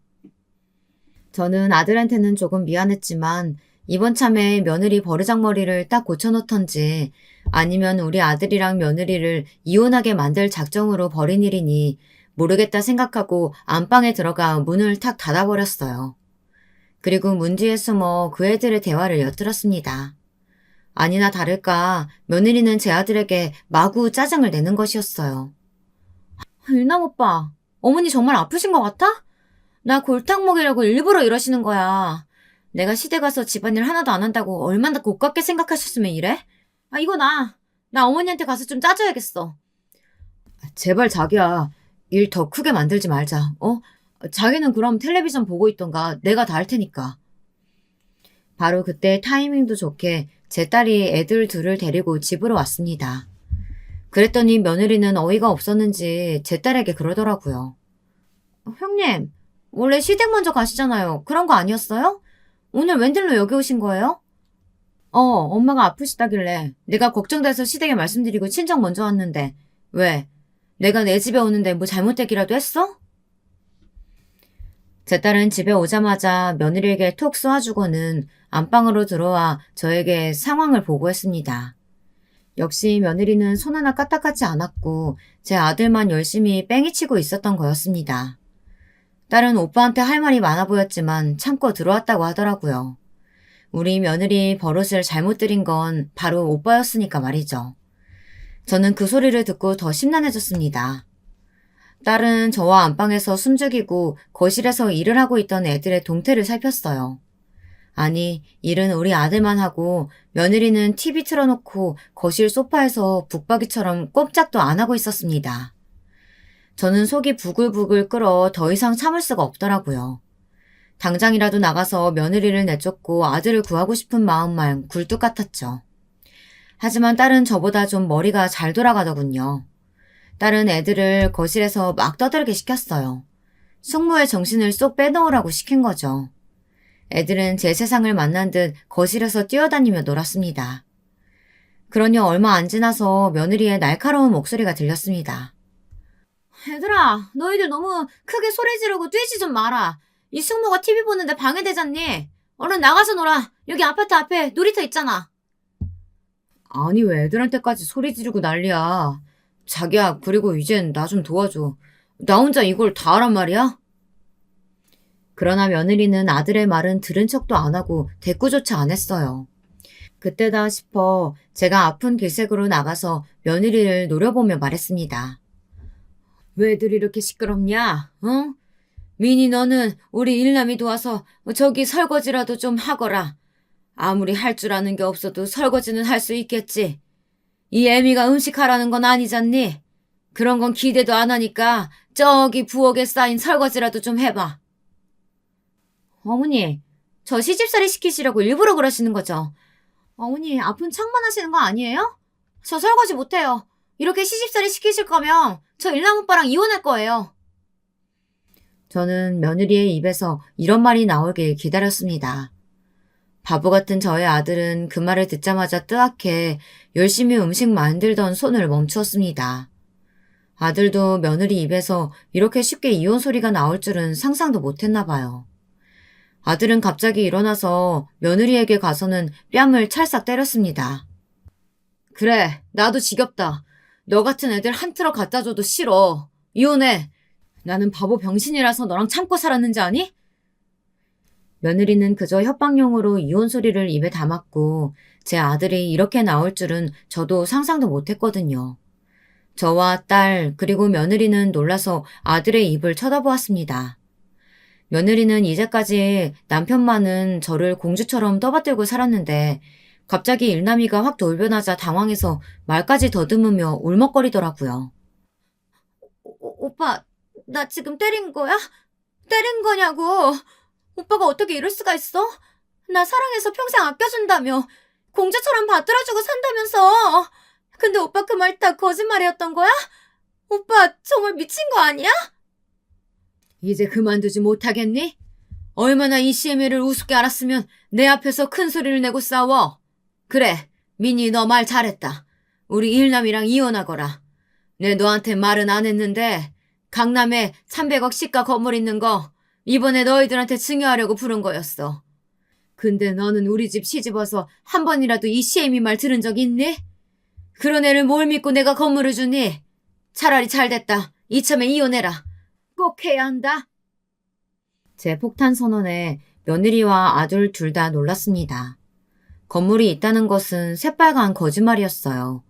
저는 아들한테는 조금 미안했지만 이번 참에 며느리 버르장머리를 딱 고쳐놓던지 아니면 우리 아들이랑 며느리를 이혼하게 만들 작정으로 벌인 일이니 모르겠다 생각하고 안방에 들어가 문을 탁 닫아버렸어요. 그리고 문 뒤에 숨어 그 애들의 대화를 엿들었습니다. 아니나 다를까 며느리는 제 아들에게 마구 짜증을 내는 것이었어요. 일남 오빠, 어머니 정말 아프신 것 같아? 나 골탕 먹이려고 일부러 이러시는 거야. 내가 시댁 가서 집안일 하나도 안 한다고 얼마나 고깝게 생각하셨으면 이래? 아, 이거 나 어머니한테 가서 좀 짜줘야겠어. 제발 자기야, 일 더 크게 만들지 말자, 어? 자기는 그럼 텔레비전 보고 있던가 내가 다 할 테니까. 바로 그때 타이밍도 좋게 제 딸이 애들 둘을 데리고 집으로 왔습니다. 그랬더니 며느리는 어이가 없었는지 제 딸에게 그러더라고요. 형님, 원래 시댁 먼저 가시잖아요. 그런 거 아니었어요? 오늘 웬일로 여기 오신 거예요? 엄마가 아프시다길래 내가 걱정돼서 시댁에 말씀드리고 친정 먼저 왔는데 왜? 내가 내 집에 오는데 뭐 잘못되기라도 했어? 제 딸은 집에 오자마자 며느리에게 톡 쏘아주고는 안방으로 들어와 저에게 상황을 보고했습니다. 역시 며느리는 손 하나 까딱하지 않았고 제 아들만 열심히 뺑이치고 있었던 거였습니다. 딸은 오빠한테 할 말이 많아 보였지만 참고 들어왔다고 하더라고요. 우리 며느리 버릇을 잘못 들인 건 바로 오빠였으니까 말이죠. 저는 그 소리를 듣고 더 심란해졌습니다. 딸은 저와 안방에서 숨죽이고 거실에서 일을 하고 있던 애들의 동태를 살폈어요. 아니, 일은 우리 아들만 하고 며느리는 TV 틀어놓고 거실 소파에서 북박이처럼 꼼짝도 안 하고 있었습니다. 저는 속이 부글부글 끓어 더 이상 참을 수가 없더라고요. 당장이라도 나가서 며느리를 내쫓고 아들을 구하고 싶은 마음만 굴뚝 같았죠. 하지만 딸은 저보다 좀 머리가 잘 돌아가더군요. 딸은 애들을 거실에서 막 떠들게 시켰어요. 숙모의 정신을 쏙 빼놓으라고 시킨 거죠. 애들은 제 세상을 만난 듯 거실에서 뛰어다니며 놀았습니다. 그러니 얼마 안 지나서 며느리의 날카로운 목소리가 들렸습니다. 얘들아, 너희들 너무 크게 소리 지르고 뛰지 좀 마라. 이 숙모가 TV 보는데 방해되잖니. 얼른 나가서 놀아. 여기 아파트 앞에 놀이터 있잖아. 아니 왜 애들한테까지 소리 지르고 난리야. 자기야, 그리고 이젠 나 좀 도와줘. 나 혼자 이걸 다 하란 말이야? 그러나 며느리는 아들의 말은 들은 척도 안 하고 대꾸조차 안 했어요. 그때다 싶어 제가 아픈 길색으로 나가서 며느리를 노려보며 말했습니다. 왜들 이렇게 시끄럽냐? 응? 미니 너는 우리 일남이 도와서 저기 설거지라도 좀 하거라. 아무리 할 줄 아는 게 없어도 설거지는 할 수 있겠지. 이 애미가 음식하라는 건 아니잖니? 그런 건 기대도 안 하니까 저기 부엌에 쌓인 설거지라도 좀 해봐. 어머니, 저 시집살이 시키시려고 일부러 그러시는 거죠? 어머니, 아픈 척만 하시는 거 아니에요? 저 설거지 못해요. 이렇게 시집살이 시키실 거면 저 일남 오빠랑 이혼할 거예요. 저는 며느리의 입에서 이런 말이 나오길 기다렸습니다. 바보 같은 저의 아들은 그 말을 듣자마자 뜨악해 열심히 음식 만들던 손을 멈추었습니다. 아들도 며느리 입에서 이렇게 쉽게 이혼 소리가 나올 줄은 상상도 못했나 봐요. 아들은 갑자기 일어나서 며느리에게 가서는 뺨을 찰싹 때렸습니다. 그래, 나도 지겹다. 너 같은 애들 한 트럭 갖다 줘도 싫어. 이혼해. 나는 바보 병신이라서 너랑 참고 살았는지 아니? 며느리는 그저 협박용으로 이혼 소리를 입에 담았고 제 아들이 이렇게 나올 줄은 저도 상상도 못했거든요. 저와 딸 그리고 며느리는 놀라서 아들의 입을 쳐다보았습니다. 며느리는 이제까지 남편만은 저를 공주처럼 떠받들고 살았는데 갑자기 일남이가 확 돌변하자 당황해서 말까지 더듬으며 울먹거리더라고요. 오빠, 나 지금 때린 거야? 때린 거냐고. 오빠가 어떻게 이럴 수가 있어? 나 사랑해서 평생 아껴준다며. 공주처럼 받들어주고 산다면서. 근데 오빠 그 말 다 거짓말이었던 거야? 오빠 정말 미친 거 아니야? 이제 그만두지 못하겠니? 얼마나 이 CMA를 우습게 알았으면 내 앞에서 큰 소리를 내고 싸워. 그래, 민희 너 말 잘했다. 우리 일남이랑 이혼하거라. 내 너한테 말은 안 했는데 강남에 300억 시가 건물 있는 거 이번에 너희들한테 증여하려고 부른 거였어. 근데 너는 우리 집 시집와서 한 번이라도 이 CM이 말 들은 적 있니? 그런 애를 뭘 믿고 내가 건물을 주니? 차라리 잘됐다. 이참에 이혼해라. 꼭 해야 한다. 제 폭탄 선언에 며느리와 아들 둘 다 놀랐습니다. 건물이 있다는 것은 새빨간 거짓말이었어요.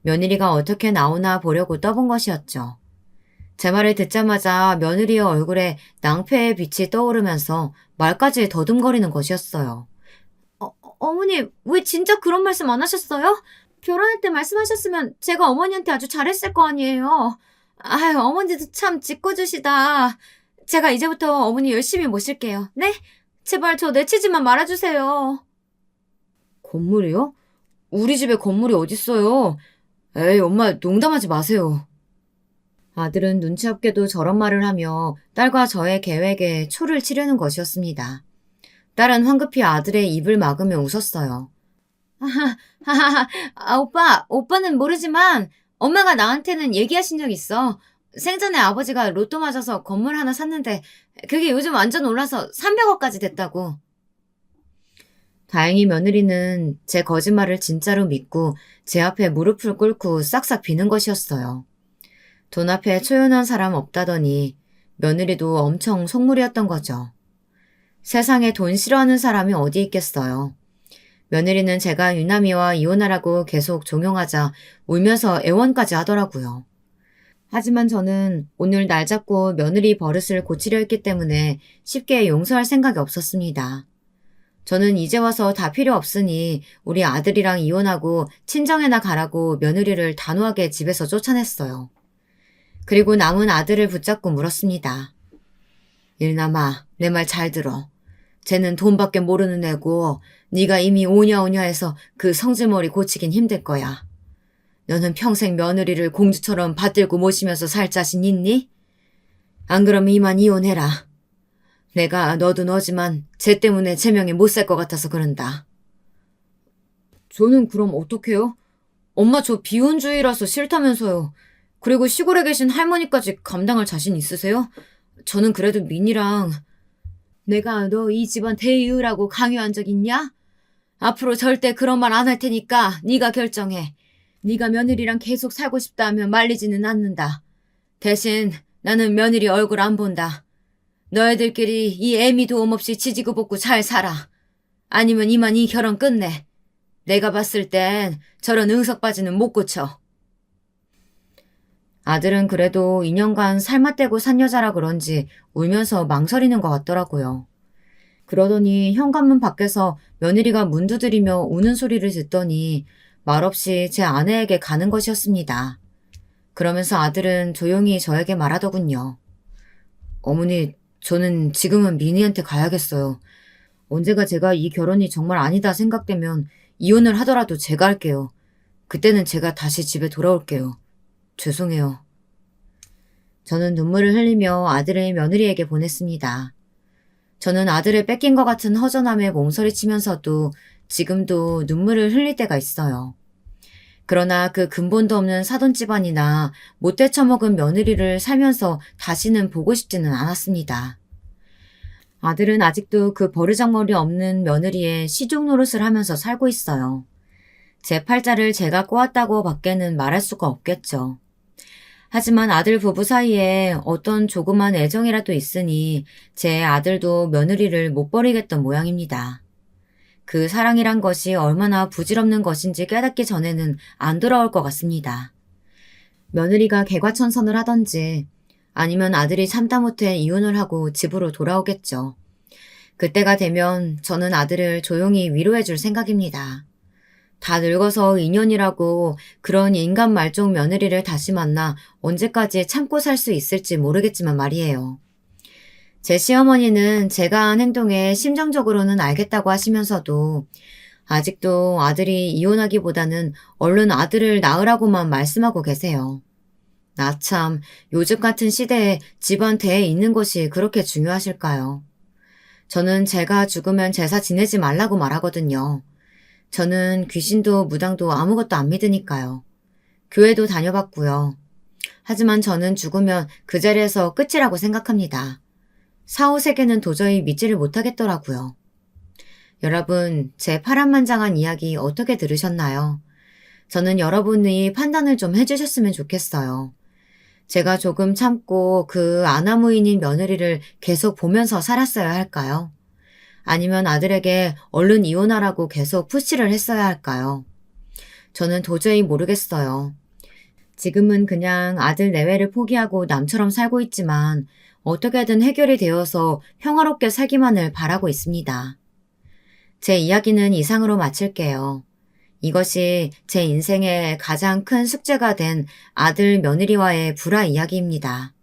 며느리가 어떻게 나오나 보려고 떠본 것이었죠. 제 말을 듣자마자 며느리의 얼굴에 낭패의 빛이 떠오르면서 말까지 더듬거리는 것이었어요. 어머니, 왜 진짜 그런 말씀 안 하셨어요? 결혼할 때 말씀하셨으면 제가 어머니한테 아주 잘했을 거 아니에요. 아유, 어머니도 참 짓궂으시다. 제가 이제부터 어머니 열심히 모실게요. 네? 제발 저 내치지만 말아주세요. 건물이요? 우리 집에 건물이 어딨어요? 에이, 엄마 농담하지 마세요. 아들은 눈치 없게도 저런 말을 하며 딸과 저의 계획에 초를 치려는 것이었습니다. 딸은 황급히 아들의 입을 막으며 웃었어요. 하하하, 오빠는 모르지만 엄마가 나한테는 얘기하신 적 있어. 생전에 아버지가 로또 맞아서 건물 하나 샀는데 그게 요즘 완전 올라서 300억까지 됐다고. 다행히 며느리는 제 거짓말을 진짜로 믿고 제 앞에 무릎을 꿇고 싹싹 비는 것이었어요. 돈 앞에 초연한 사람 없다더니 며느리도 엄청 속물이었던 거죠. 세상에 돈 싫어하는 사람이 어디 있겠어요. 며느리는 제가 유남이와 이혼하라고 계속 종용하자 울면서 애원까지 하더라고요. 하지만 저는 오늘 날 잡고 며느리 버릇을 고치려 했기 때문에 쉽게 용서할 생각이 없었습니다. 저는 이제 와서 다 필요 없으니 우리 아들이랑 이혼하고 친정에나 가라고 며느리를 단호하게 집에서 쫓아냈어요. 그리고 남은 아들을 붙잡고 물었습니다. 일남아, 내 말 잘 들어. 쟤는 돈밖에 모르는 애고 네가 이미 오냐오냐 해서 그 성질머리 고치긴 힘들 거야. 너는 평생 며느리를 공주처럼 받들고 모시면서 살 자신 있니? 안 그러면 이만 이혼해라. 내가 너도 너지만 쟤 때문에 제명에 못 살 것 같아서 그런다. 저는 그럼 어떡해요? 엄마 저 비혼주의라서 싫다면서요. 그리고 시골에 계신 할머니까지 감당할 자신 있으세요? 저는 그래도 민이랑 내가 너 이 집안 대의으라고 강요한 적 있냐? 앞으로 절대 그런 말 안 할 테니까 네가 결정해. 네가 며느리랑 계속 살고 싶다 하면 말리지는 않는다. 대신 나는 며느리 얼굴 안 본다. 너희들끼리 이 애미 도움 없이 지지고 볶고 잘 살아. 아니면 이만 이 결혼 끝내. 내가 봤을 땐 저런 응석바지는 못 고쳐. 아들은 그래도 2년간 살맛대고 산 여자라 그런지 울면서 망설이는 것 같더라고요. 그러더니 현관문 밖에서 며느리가 문 두드리며 우는 소리를 듣더니 말없이 제 아내에게 가는 것이었습니다. 그러면서 아들은 조용히 저에게 말하더군요. 어머니, 저는 지금은 미니한테 가야겠어요. 언제가 제가 이 결혼이 정말 아니다 생각되면 이혼을 하더라도 제가 할게요. 그때는 제가 다시 집에 돌아올게요. 죄송해요. 저는 눈물을 흘리며 아들을 며느리에게 보냈습니다. 저는 아들을 뺏긴 것 같은 허전함에 몸서리치면서도 지금도 눈물을 흘릴 때가 있어요. 그러나 그 근본도 없는 사돈 집안이나 못돼 처먹은 며느리를 살면서 다시는 보고 싶지는 않았습니다. 아들은 아직도 그 버르장머리 없는 며느리의 시종 노릇을 하면서 살고 있어요. 제 팔자를 제가 꼬았다고 밖에는 말할 수가 없겠죠. 하지만 아들 부부 사이에 어떤 조그만 애정이라도 있으니 제 아들도 며느리를 못 버리겠던 모양입니다. 그 사랑이란 것이 얼마나 부질없는 것인지 깨닫기 전에는 안 돌아올 것 같습니다. 며느리가 개과천선을 하던지 아니면 아들이 참다 못해 이혼을 하고 집으로 돌아오겠죠. 그때가 되면 저는 아들을 조용히 위로해 줄 생각입니다. 다 늙어서 인연이라고 그런 인간 말종 며느리를 다시 만나 언제까지 참고 살 수 있을지 모르겠지만 말이에요. 제 시어머니는 제가 한 행동에 심정적으로는 알겠다고 하시면서도 아직도 아들이 이혼하기보다는 얼른 아들을 낳으라고만 말씀하고 계세요. 나 참 요즘 같은 시대에 집안 대에 있는 것이 그렇게 중요하실까요? 저는 제가 죽으면 제사 지내지 말라고 말하거든요. 저는 귀신도 무당도 아무것도 안 믿으니까요. 교회도 다녀봤고요. 하지만 저는 죽으면 그 자리에서 끝이라고 생각합니다. 사후세계는 도저히 믿지를 못하겠더라고요. 여러분, 제 파란만장한 이야기 어떻게 들으셨나요? 저는 여러분이 판단을 좀 해주셨으면 좋겠어요. 제가 조금 참고 그 아나무인인 며느리를 계속 보면서 살았어야 할까요? 아니면 아들에게 얼른 이혼하라고 계속 푸시를 했어야 할까요? 저는 도저히 모르겠어요. 지금은 그냥 아들 내외를 포기하고 남처럼 살고 있지만 어떻게든 해결이 되어서 평화롭게 살기만을 바라고 있습니다. 제 이야기는 이상으로 마칠게요. 이것이 제 인생의 가장 큰 숙제가 된 아들 며느리와의 불화 이야기입니다.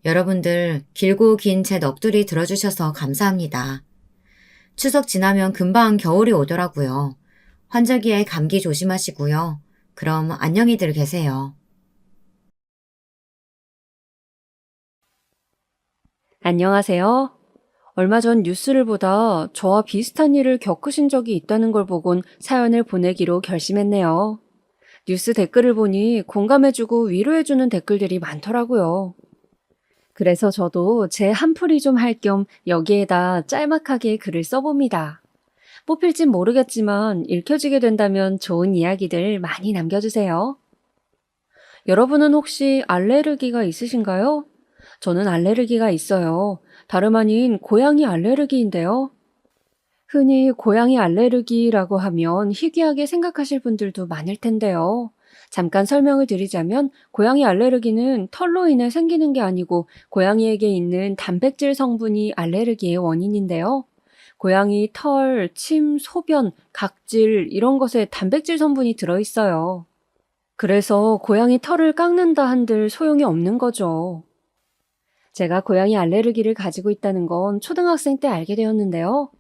여러분들 길고 긴 제 넋두리 들어주셔서 감사합니다. 추석 지나면 금방 겨울이 오더라고요. 환절기에 감기 조심하시고요. 그럼 안녕히들 계세요. 안녕하세요. 얼마 전 뉴스를 보다 저와 비슷한 일을 겪으신 적이 있다는 걸 보곤 사연을 보내기로 결심했네요. 뉴스 댓글을 보니 공감해주고 위로해주는 댓글들이 많더라고요. 그래서 저도 제 한풀이 좀 할 겸 여기에다 짤막하게 글을 써봅니다. 뽑힐진 모르겠지만 읽혀지게 된다면 좋은 이야기들 많이 남겨주세요. 여러분은 혹시 알레르기가 있으신가요? 저는 알레르기가 있어요. 다름 아닌 고양이 알레르기인데요. 흔히 고양이 알레르기라고 하면 희귀하게 생각하실 분들도 많을 텐데요. 잠깐 설명을 드리자면 고양이 알레르기는 털로 인해 생기는 게 아니고 고양이에게 있는 단백질 성분이 알레르기의 원인인데요. 고양이 털, 침, 소변, 각질 이런 것에 단백질 성분이 들어있어요. 그래서 고양이 털을 깎는다 한들 소용이 없는 거죠. 제가 고양이 알레르기를 가지고 있다는 건 초등학생 때 알게 되었는데요.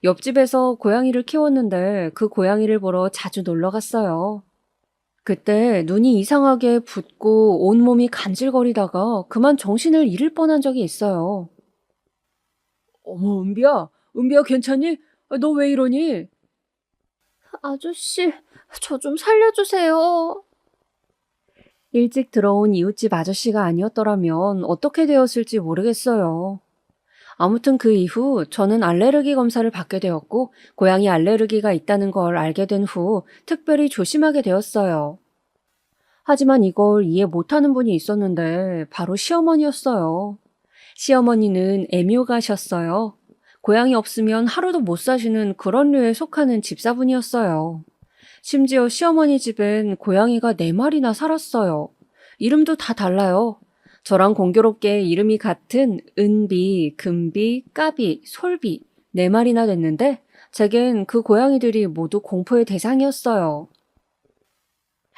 옆집에서 고양이를 키웠는데 그 고양이를 보러 자주 놀러 갔어요. 그때 눈이 이상하게 붓고 온몸이 간질거리다가 그만 정신을 잃을 뻔한 적이 있어요. 어머, 은비야 괜찮니? 너 왜 이러니? 아저씨, 저 좀 살려주세요. 일찍 들어온 이웃집 아저씨가 아니었더라면 어떻게 되었을지 모르겠어요. 아무튼 그 이후 저는 알레르기 검사를 받게 되었고 고양이 알레르기가 있다는 걸 알게 된 후 특별히 조심하게 되었어요. 하지만 이걸 이해 못하는 분이 있었는데 바로 시어머니였어요. 시어머니는 애묘가셨어요. 고향이 없으면 하루도 못 사시는 그런 류에 속하는 집사분이었어요. 심지어 시어머니 집엔 고양이가 4마리나 살았어요. 이름도 다 달라요. 저랑 공교롭게 이름이 같은 은비, 금비, 까비, 솔비 4마리나 됐는데 제겐 그 고양이들이 모두 공포의 대상이었어요.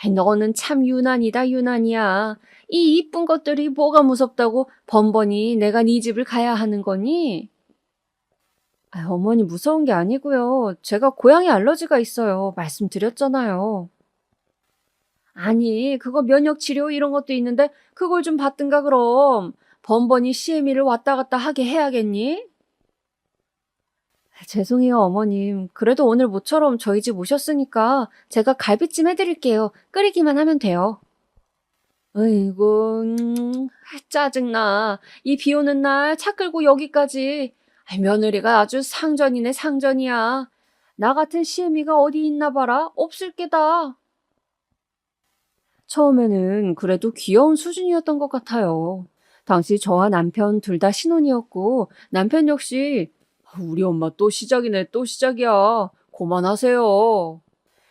아이, 너는 참 유난이다 유난이야. 이 이쁜 것들이 뭐가 무섭다고 번번이 내가 네 집을 가야 하는 거니? 아, 어머니 무서운 게 아니고요. 제가 고양이 알러지가 있어요. 말씀드렸잖아요. 아니, 그거 면역 치료 이런 것도 있는데 그걸 좀 받든가 그럼. 번번이 CME를 왔다 갔다 하게 해야겠니? 아, 죄송해요, 어머님. 그래도 오늘 모처럼 저희 집 오셨으니까 제가 갈비찜 해드릴게요. 끓이기만 하면 돼요. 어이구, 짜증나. 이 비 오는 날 차 끌고 여기까지. 아이, 며느리가 아주 상전이네, 상전이야. 나 같은 CM이가 어디 있나 봐라. 없을 게다. 처음에는 그래도 귀여운 수준이었던 것 같아요. 당시 저와 남편 둘 다 신혼이었고, 남편 역시 우리 엄마 또 시작이네, 또 시작이야. 그만하세요.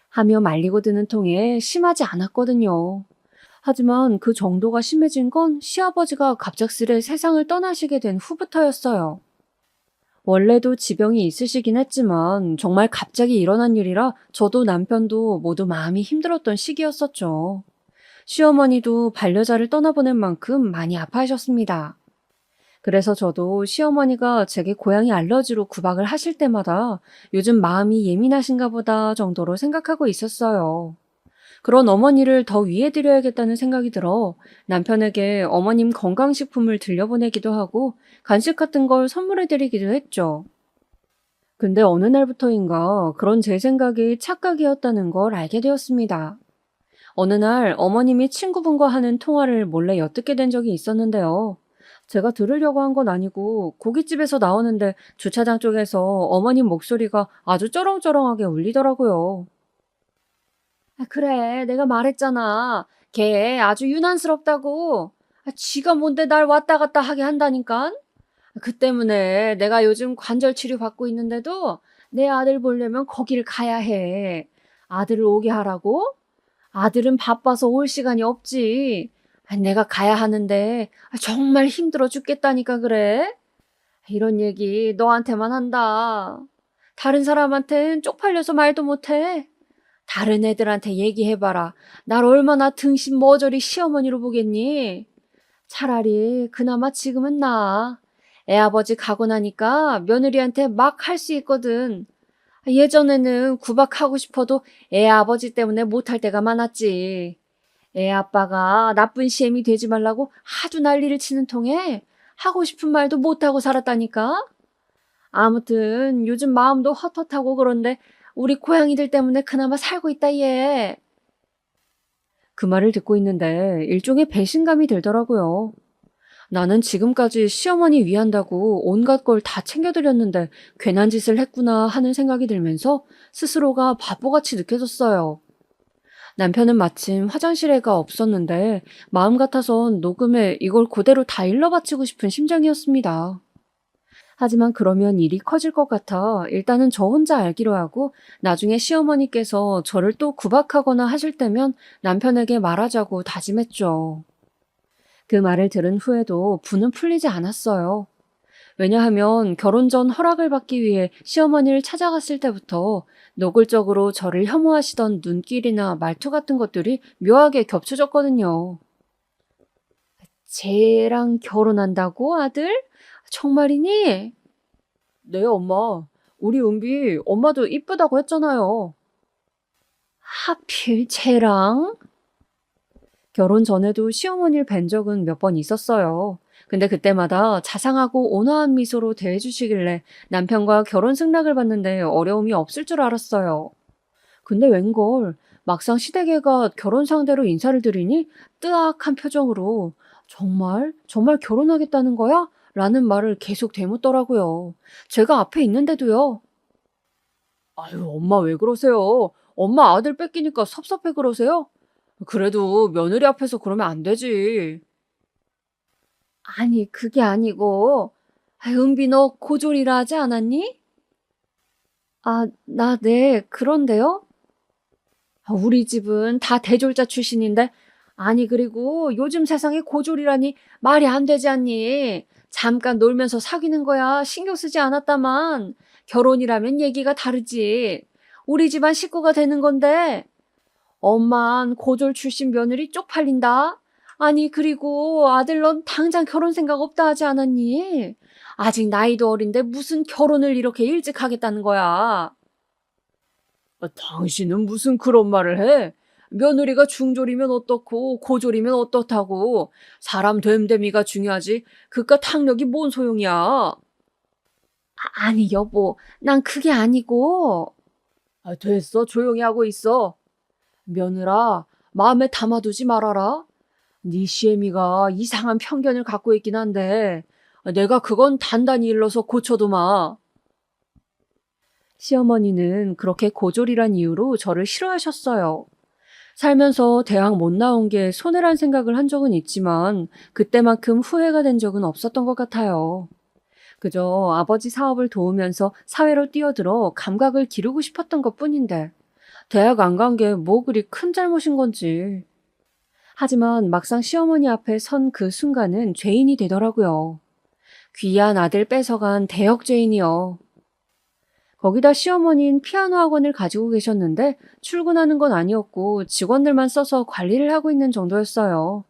하며 말리고 드는 통에 심하지 않았거든요. 하지만 그 정도가 심해진 건 시아버지가 갑작스레 세상을 떠나시게 된 후부터였어요. 원래도 지병이 있으시긴 했지만 정말 갑자기 일어난 일이라 저도 남편도 모두 마음이 힘들었던 시기였었죠. 시어머니도 반려자를 떠나보낸 만큼 많이 아파하셨습니다. 그래서 저도 시어머니가 제게 고양이 알러지로 구박을 하실 때마다 요즘 마음이 예민하신가 보다 정도로 생각하고 있었어요. 그런 어머니를 더 위해드려야겠다는 생각이 들어 남편에게 어머님 건강식품을 들려보내기도 하고 간식 같은 걸 선물해드리기도 했죠. 근데 어느 날부터인가 그런 제 생각이 착각이었다는 걸 알게 되었습니다. 어느 날 어머님이 친구분과 하는 통화를 몰래 엿듣게 된 적이 있었는데요. 제가 들으려고 한 건 아니고 고깃집에서 나오는데 주차장 쪽에서 어머님 목소리가 아주 쩌렁쩌렁하게 울리더라고요. 아, 그래, 내가 말했잖아. 걔 아주 유난스럽다고. 아, 지가 뭔데 날 왔다 갔다 하게 한다니까? 그 때문에 내가 요즘 관절 치료 받고 있는데도 내 아들 보려면 거기를 가야 해. 아들을 오게 하라고? 아들은 바빠서 올 시간이 없지. 아, 내가 가야 하는데 정말 힘들어 죽겠다니까 그래? 이런 얘기 너한테만 한다. 다른 사람한텐 쪽팔려서 말도 못해. 다른 애들한테 얘기해봐라. 날 얼마나 등신 머저리 시어머니로 보겠니? 차라리 그나마 지금은 나아. 애아버지 가고 나니까 며느리한테 막 할 수 있거든. 예전에는 구박하고 싶어도 애아버지 때문에 못할 때가 많았지. 애아빠가 나쁜 시엠이 되지 말라고 하도 난리를 치는 통에 하고 싶은 말도 못하고 살았다니까? 아무튼 요즘 마음도 헛헛하고 그런데 우리 고양이들 때문에 그나마 살고 있다 얘. 그 말을 듣고 있는데 일종의 배신감이 들더라고요. 나는 지금까지 시어머니 위한다고 온갖 걸 다 챙겨드렸는데 괜한 짓을 했구나 하는 생각이 들면서 스스로가 바보같이 느껴졌어요. 남편은 마침 화장실에가 없었는데 마음 같아선 녹음에 이걸 그대로 다 일러바치고 싶은 심정이었습니다. 하지만 그러면 일이 커질 것 같아 일단은 저 혼자 알기로 하고 나중에 시어머니께서 저를 또 구박하거나 하실 때면 남편에게 말하자고 다짐했죠. 그 말을 들은 후에도 분은 풀리지 않았어요. 왜냐하면 결혼 전 허락을 받기 위해 시어머니를 찾아갔을 때부터 노골적으로 저를 혐오하시던 눈길이나 말투 같은 것들이 묘하게 겹쳐졌거든요. 쟤랑 결혼한다고, 아들? 정말이니? 네, 엄마. 우리 은비 엄마도 이쁘다고 했잖아요. 하필 쟤랑? 결혼 전에도 시어머니를 뵌 적은 몇 번 있었어요. 근데 그때마다 자상하고 온화한 미소로 대해주시길래 남편과 결혼 승낙을 받는데 어려움이 없을 줄 알았어요. 근데 웬걸 막상 시댁애가 결혼 상대로 인사를 드리니 뜨악한 표정으로 정말? 정말 결혼하겠다는 거야? 라는 말을 계속 되묻더라고요. 제가 앞에 있는데도요. 아유, 엄마 왜 그러세요? 엄마 아들 뺏기니까 섭섭해 그러세요? 그래도 며느리 앞에서 그러면 안 되지. 아니, 그게 아니고, 은비 너 고졸이라 하지 않았니? 아, 네, 그런데요? 우리 집은 다 대졸자 출신인데, 아니, 그리고 요즘 세상에 고졸이라니 말이 안 되지 않니? 잠깐 놀면서 사귀는 거야. 신경 쓰지 않았다만. 결혼이라면 얘기가 다르지. 우리 집안 식구가 되는 건데, 엄만 고졸 출신 며느리 쪽팔린다? 아니, 그리고 아들 넌 당장 결혼 생각 없다 하지 않았니? 아직 나이도 어린데 무슨 결혼을 이렇게 일찍 하겠다는 거야? 당신은 무슨 그런 말을 해? 며느리가 중졸이면 어떻고 고졸이면 어떻다고. 사람 됨됨이가 중요하지. 그깟 학력이 뭔 소용이야. 아니, 여보. 난 그게 아니고. 됐어. 조용히 하고 있어. 며느라, 마음에 담아두지 말아라. 네 시애미가 이상한 편견을 갖고 있긴 한데 내가 그건 단단히 일러서 고쳐두마. 시어머니는 그렇게 고졸이란 이유로 저를 싫어하셨어요. 살면서 대학 못 나온 게 손해란 생각을 한 적은 있지만 그때만큼 후회가 된 적은 없었던 것 같아요. 그저 아버지 사업을 도우면서 사회로 뛰어들어 감각을 기르고 싶었던 것뿐인데 대학 안 간 게 뭐 그리 큰 잘못인 건지. 하지만 막상 시어머니 앞에 선 그 순간은 죄인이 되더라고요. 귀한 아들 뺏어간 대역죄인이요. 거기다 시어머니는 피아노 학원을 가지고 계셨는데 출근하는 건 아니었고 직원들만 써서 관리를 하고 있는 정도였어요.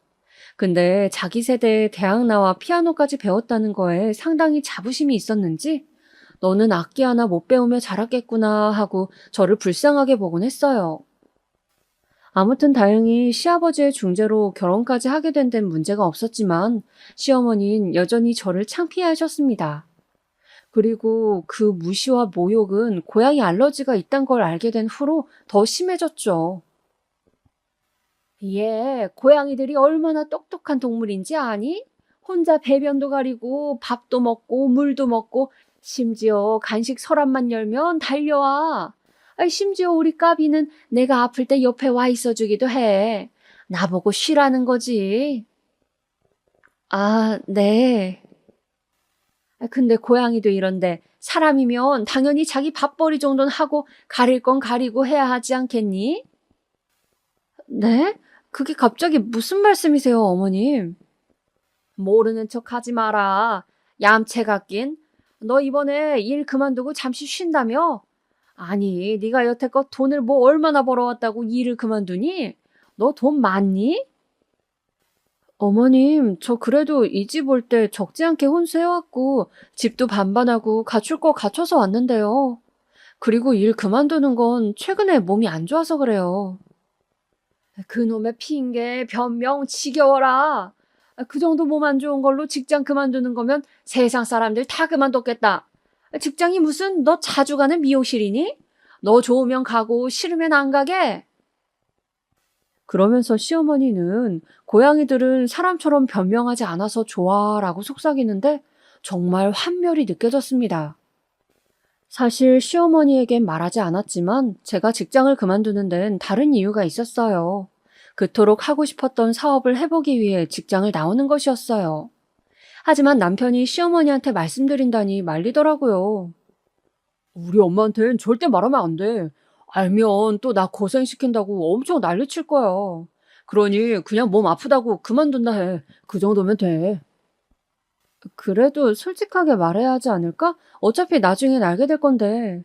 근데 자기 세대에 대학 나와 피아노까지 배웠다는 거에 상당히 자부심이 있었는지 너는 악기 하나 못 배우며 자랐겠구나 하고 저를 불쌍하게 보곤 했어요. 아무튼 다행히 시아버지의 중재로 결혼까지 하게 된 데는 문제가 없었지만 시어머니는 여전히 저를 창피해 하셨습니다. 그리고 그 무시와 모욕은 고양이 알러지가 있단 걸 알게 된 후로 더 심해졌죠. 얘, 고양이들이 얼마나 똑똑한 동물인지 아니? 혼자 배변도 가리고 밥도 먹고 물도 먹고 심지어 간식 서랍만 열면 달려와. 심지어 우리 까비는 내가 아플 때 옆에 와 있어 주기도 해. 나보고 쉬라는 거지. 아, 네. 근데 고양이도 이런데 사람이면 당연히 자기 밥벌이 정도는 하고 가릴 건 가리고 해야 하지 않겠니? 네? 그게 갑자기 무슨 말씀이세요, 어머님? 모르는 척 하지 마라. 얌체 같긴. 너 이번에 일 그만두고 잠시 쉰다며? 아니, 네가 여태껏 돈을 뭐 얼마나 벌어왔다고 일을 그만두니? 너 돈 많니? 어머님, 저 그래도 이 집 올 때 적지 않게 혼수해왔고 집도 반반하고 갖출 거 갖춰서 왔는데요. 그리고 일 그만두는 건 최근에 몸이 안 좋아서 그래요. 그놈의 핑계, 변명 지겨워라. 그 정도 몸 안 좋은 걸로 직장 그만두는 거면 세상 사람들 다 그만뒀겠다. 직장이 무슨 너 자주 가는 미용실이니? 너 좋으면 가고 싫으면 안 가게? 그러면서 시어머니는 고양이들은 사람처럼 변명하지 않아서 좋아라고 속삭이는데 정말 환멸이 느껴졌습니다. 사실 시어머니에겐 말하지 않았지만 제가 직장을 그만두는 데는 다른 이유가 있었어요. 그토록 하고 싶었던 사업을 해보기 위해 직장을 나오는 것이었어요. 하지만 남편이 시어머니한테 말씀드린다니 말리더라고요. 우리 엄마한텐 절대 말하면 안 돼. 알면 또 나 고생시킨다고 엄청 난리칠 거야. 그러니 그냥 몸 아프다고 그만둔다 해. 그 정도면 돼. 그래도 솔직하게 말해야 하지 않을까? 어차피 나중엔 알게 될 건데.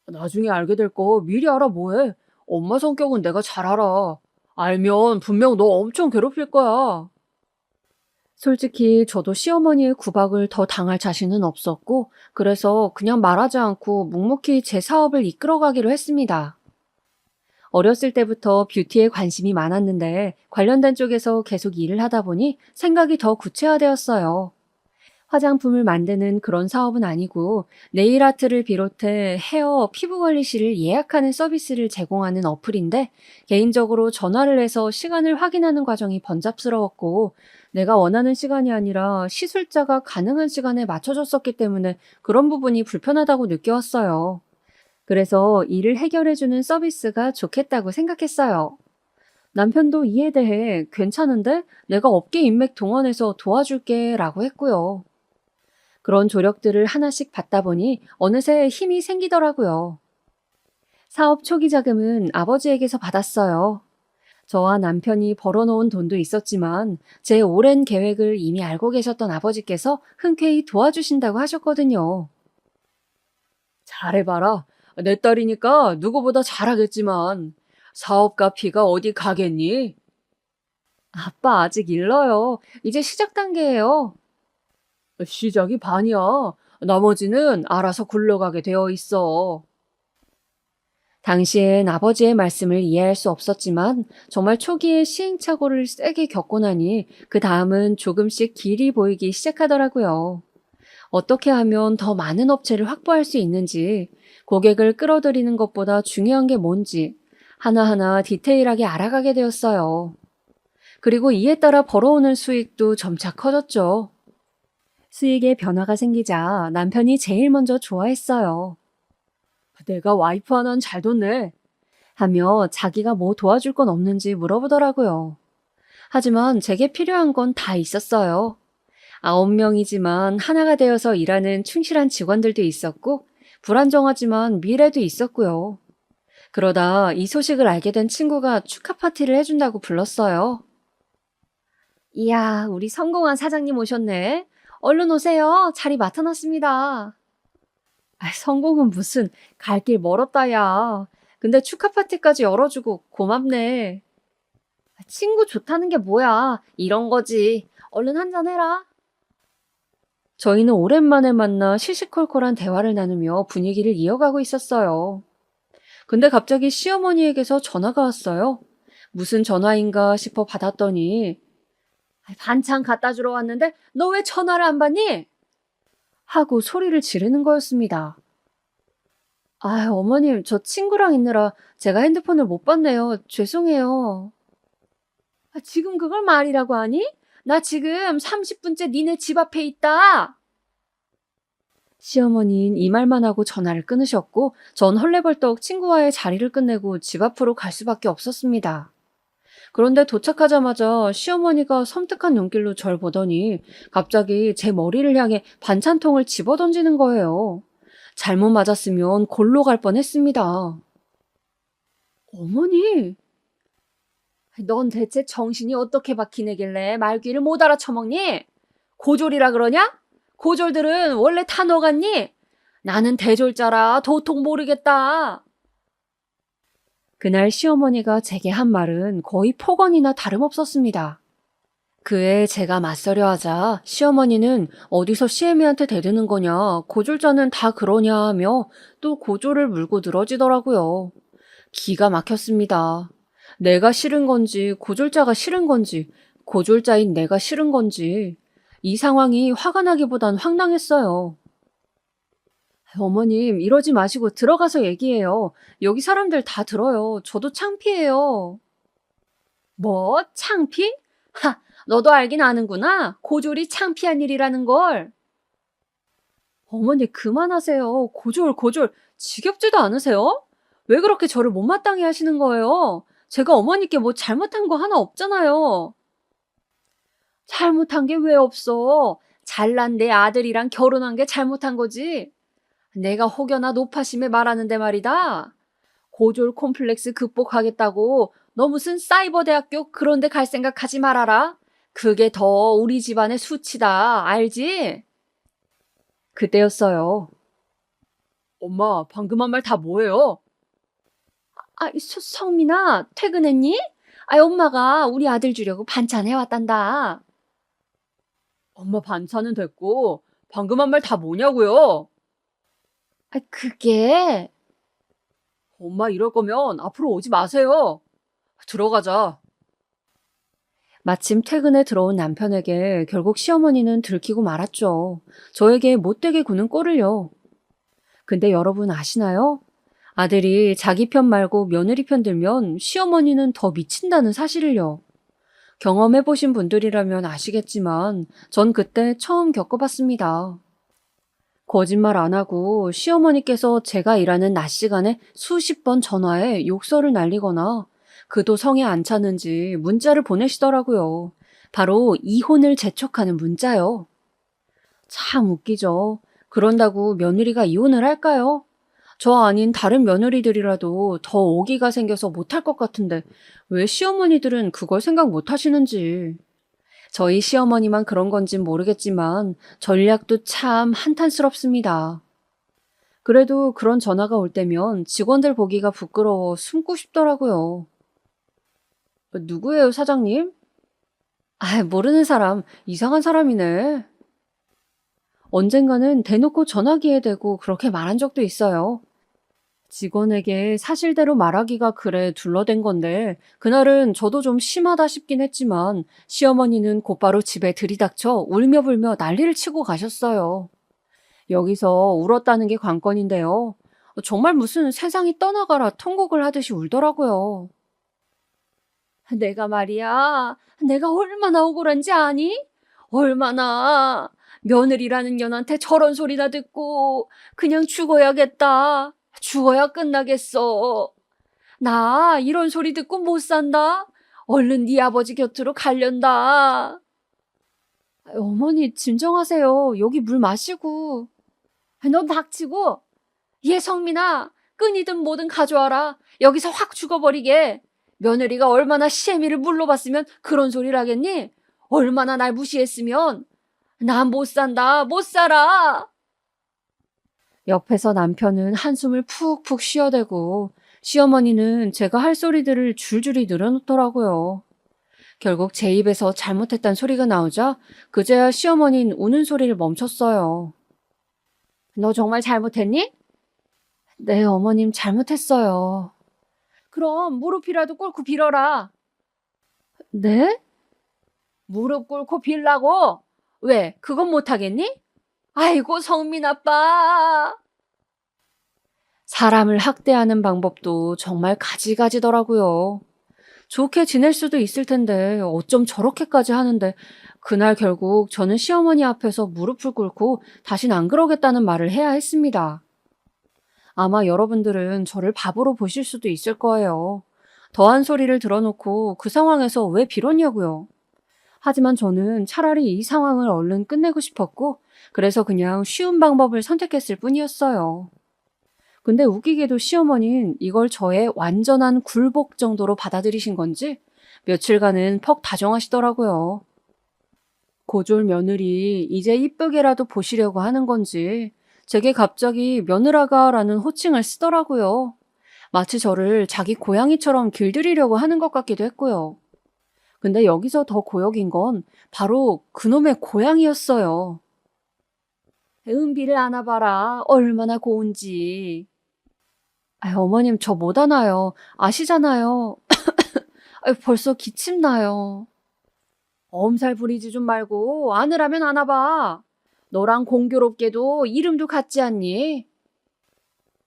나중에 알게 될 거 미리 알아 뭐해? 엄마 성격은 내가 잘 알아. 알면 분명 너 엄청 괴롭힐 거야. 솔직히 저도 시어머니의 구박을 더 당할 자신은 없었고, 그래서 그냥 말하지 않고 묵묵히 제 사업을 이끌어가기로 했습니다. 어렸을 때부터 뷰티에 관심이 많았는데 관련된 쪽에서 계속 일을 하다 보니 생각이 더 구체화되었어요. 화장품을 만드는 그런 사업은 아니고 네일 아트를 비롯해 헤어, 피부 관리실을 예약하는 서비스를 제공하는 어플인데 개인적으로 전화를 해서 시간을 확인하는 과정이 번잡스러웠고 내가 원하는 시간이 아니라 시술자가 가능한 시간에 맞춰줬었기 때문에 그런 부분이 불편하다고 느껴왔어요. 그래서 일을 해결해주는 서비스가 좋겠다고 생각했어요. 남편도 이에 대해 괜찮은데 내가 업계 인맥 동원해서 도와줄게 라고 했고요. 그런 조력들을 하나씩 받다 보니 어느새 힘이 생기더라고요. 사업 초기 자금은 아버지에게서 받았어요. 저와 남편이 벌어놓은 돈도 있었지만 제 오랜 계획을 이미 알고 계셨던 아버지께서 흔쾌히 도와주신다고 하셨거든요. 잘해봐라. 내 딸이니까 누구보다 잘하겠지만 사업가 피가 어디 가겠니? 아빠 아직 일러요. 이제 시작 단계예요. 시작이 반이야. 나머지는 알아서 굴러가게 되어 있어. 당시엔 아버지의 말씀을 이해할 수 없었지만 정말 초기에 시행착오를 세게 겪고 나니 그 다음은 조금씩 길이 보이기 시작하더라고요. 어떻게 하면 더 많은 업체를 확보할 수 있는지, 고객을 끌어들이는 것보다 중요한 게 뭔지 하나하나 디테일하게 알아가게 되었어요. 그리고 이에 따라 벌어오는 수익도 점차 커졌죠. 수익에 변화가 생기자 남편이 제일 먼저 좋아했어요. 내가 와이프 하나는 잘 뒀네. 하며 자기가 뭐 도와줄 건 없는지 물어보더라고요. 하지만 제게 필요한 건 다 있었어요. 9명이지만 하나가 되어서 일하는 충실한 직원들도 있었고, 불안정하지만 미래도 있었고요. 그러다 이 소식을 알게 된 친구가 축하 파티를 해준다고 불렀어요. 이야, 우리 성공한 사장님 오셨네. 얼른 오세요. 자리 맡아놨습니다. 성공은 무슨, 갈 길 멀었다, 야. 근데 축하 파티까지 열어주고 고맙네. 친구 좋다는 게 뭐야. 이런 거지. 얼른 한잔 해라. 저희는 오랜만에 만나 시시콜콜한 대화를 나누며 분위기를 이어가고 있었어요. 근데 갑자기 시어머니에게서 전화가 왔어요. 무슨 전화인가 싶어 받았더니 반찬 갖다 주러 왔는데 너 왜 전화를 안 받니? 하고 소리를 지르는 거였습니다. 어머님, 저 친구랑 있느라 제가 핸드폰을 못 받네요. 죄송해요. 지금 그걸 말이라고 하니? 나 지금 30분째 니네 집 앞에 있다. 시어머니는 이 말만 하고 전화를 끊으셨고 전 헐레벌떡 친구와의 자리를 끝내고 집 앞으로 갈 수밖에 없었습니다. 그런데 도착하자마자 시어머니가 섬뜩한 눈길로 절 보더니 갑자기 제 머리를 향해 반찬통을 집어던지는 거예요. 잘못 맞았으면 골로 갈 뻔했습니다. 어머니, 넌 대체 정신이 어떻게 박히내길래 말귀를 못 알아쳐먹니? 고졸이라 그러냐? 고졸들은 원래 다 녹았니? 나는 대졸자라 도통 모르겠다. 그날 시어머니가 제게 한 말은 거의 폭언이나 다름없었습니다. 그에 제가 맞서려 하자 시어머니는 어디서 시애미한테 대드는 거냐, 고졸자는 다 그러냐 하며 또 고졸을 물고 늘어지더라고요. 기가 막혔습니다. 내가 싫은 건지 고졸자가 싫은 건지 고졸자인 내가 싫은 건지 이 상황이 화가 나기보단 황당했어요. 어머님, 이러지 마시고 들어가서 얘기해요. 여기 사람들 다 들어요. 저도 창피해요. 뭐? 창피? 하, 너도 알긴 아는구나. 고졸이 창피한 일이라는 걸. 어머니, 그만하세요. 고졸. 지겹지도 않으세요? 왜 그렇게 저를 못마땅해 하시는 거예요? 제가 어머니께 뭐 잘못한 거 하나 없잖아요. 잘못한 게 왜 없어? 잘난 내 아들이랑 결혼한 게 잘못한 거지. 내가 혹여나 노파심에 말하는데 말이다. 고졸 콤플렉스 극복하겠다고 너 무슨 사이버 대학교 그런 데 갈 생각하지 말아라. 그게 더 우리 집안의 수치다. 알지? 그때였어요. 엄마, 방금 한 말 다 뭐예요? 성민아, 퇴근했니? 엄마가 우리 아들 주려고 반찬 해왔단다. 엄마, 반찬은 됐고 방금 한 말 다 뭐냐고요? 그게... 엄마, 이럴 거면 앞으로 오지 마세요. 들어가자. 마침 퇴근에 들어온 남편에게 결국 시어머니는 들키고 말았죠. 저에게 못되게 구는 꼴을요. 근데 여러분 아시나요? 아들이 자기 편 말고 며느리 편 들면 시어머니는 더 미친다는 사실을요. 경험해보신 분들이라면 아시겠지만 전 그때 처음 겪어봤습니다. 거짓말 안 하고 시어머니께서 제가 일하는 낮 시간에 수십 번 전화해 욕설을 날리거나 그도 성에 안 차는지 문자를 보내시더라고요. 바로 이혼을 재촉하는 문자요. 참 웃기죠. 그런다고 며느리가 이혼을 할까요? 저 아닌 다른 며느리들이라도 더 오기가 생겨서 못할 것 같은데 왜 시어머니들은 그걸 생각 못 하시는지. 저희 시어머니만 그런 건진 모르겠지만 전략도 참 한탄스럽습니다. 그래도 그런 전화가 올 때면 직원들 보기가 부끄러워 숨고 싶더라고요. 누구예요, 사장님? 모르는 사람, 이상한 사람이네. 언젠가는 대놓고 전화기에 대고 그렇게 말한 적도 있어요. 직원에게 사실대로 말하기가 그래 둘러댄 건데 그날은 저도 좀 심하다 싶긴 했지만 시어머니는 곧바로 집에 들이닥쳐 울며불며 난리를 치고 가셨어요. 여기서 울었다는 게 관건인데요. 정말 무슨 세상이 떠나가라 통곡을 하듯이 울더라고요. 내가 말이야, 내가 얼마나 억울한지 아니? 얼마나 며느리라는 년한테 저런 소리나 듣고 그냥 죽어야겠다. 죽어야 끝나겠어. 나 이런 소리 듣고 못 산다. 얼른 네 아버지 곁으로 갈련다. 어머니 진정하세요. 여기 물 마시고. 너 닥치고. 얘 성민아, 끈이든 뭐든 가져와라. 여기서 확 죽어버리게. 며느리가 얼마나 시애미를 물러봤으면 그런 소리를 하겠니? 얼마나 날 무시했으면. 나 못 산다. 못 살아. 옆에서 남편은 한숨을 푹푹 쉬어대고 시어머니는 제가 할 소리들을 줄줄이 늘어놓더라고요. 결국 제 입에서 잘못했단 소리가 나오자 그제야 시어머니는 우는 소리를 멈췄어요. 너 정말 잘못했니? 네, 어머님 잘못했어요. 그럼 무릎이라도 꿇고 빌어라. 네? 무릎 꿇고 빌라고? 왜? 그건 못하겠니? 아이고 성민 아빠. 사람을 학대하는 방법도 정말 가지가지더라고요. 좋게 지낼 수도 있을 텐데 어쩜 저렇게까지 하는데 그날 결국 저는 시어머니 앞에서 무릎을 꿇고 다신 안 그러겠다는 말을 해야 했습니다. 아마 여러분들은 저를 바보로 보실 수도 있을 거예요. 더한 소리를 들어놓고 그 상황에서 왜 빌었냐고요. 하지만 저는 차라리 이 상황을 얼른 끝내고 싶었고 그래서 그냥 쉬운 방법을 선택했을 뿐이었어요. 근데 웃기게도 시어머니는 이걸 저의 완전한 굴복 정도로 받아들이신 건지 며칠간은 퍽 다정하시더라고요. 고졸 며느리 이제 이쁘게라도 보시려고 하는 건지 제게 갑자기 며느라가라는 호칭을 쓰더라고요. 마치 저를 자기 고양이처럼 길들이려고 하는 것 같기도 했고요. 근데 여기서 더 고역인 건 바로 그놈의 고양이였어요. 은비를 안아봐라. 얼마나 고운지. 어머님 저 못 안아요. 아시잖아요. 벌써 기침 나요. 엄살 부리지 좀 말고 안으라면 안아봐. 너랑 공교롭게도 이름도 같지 않니?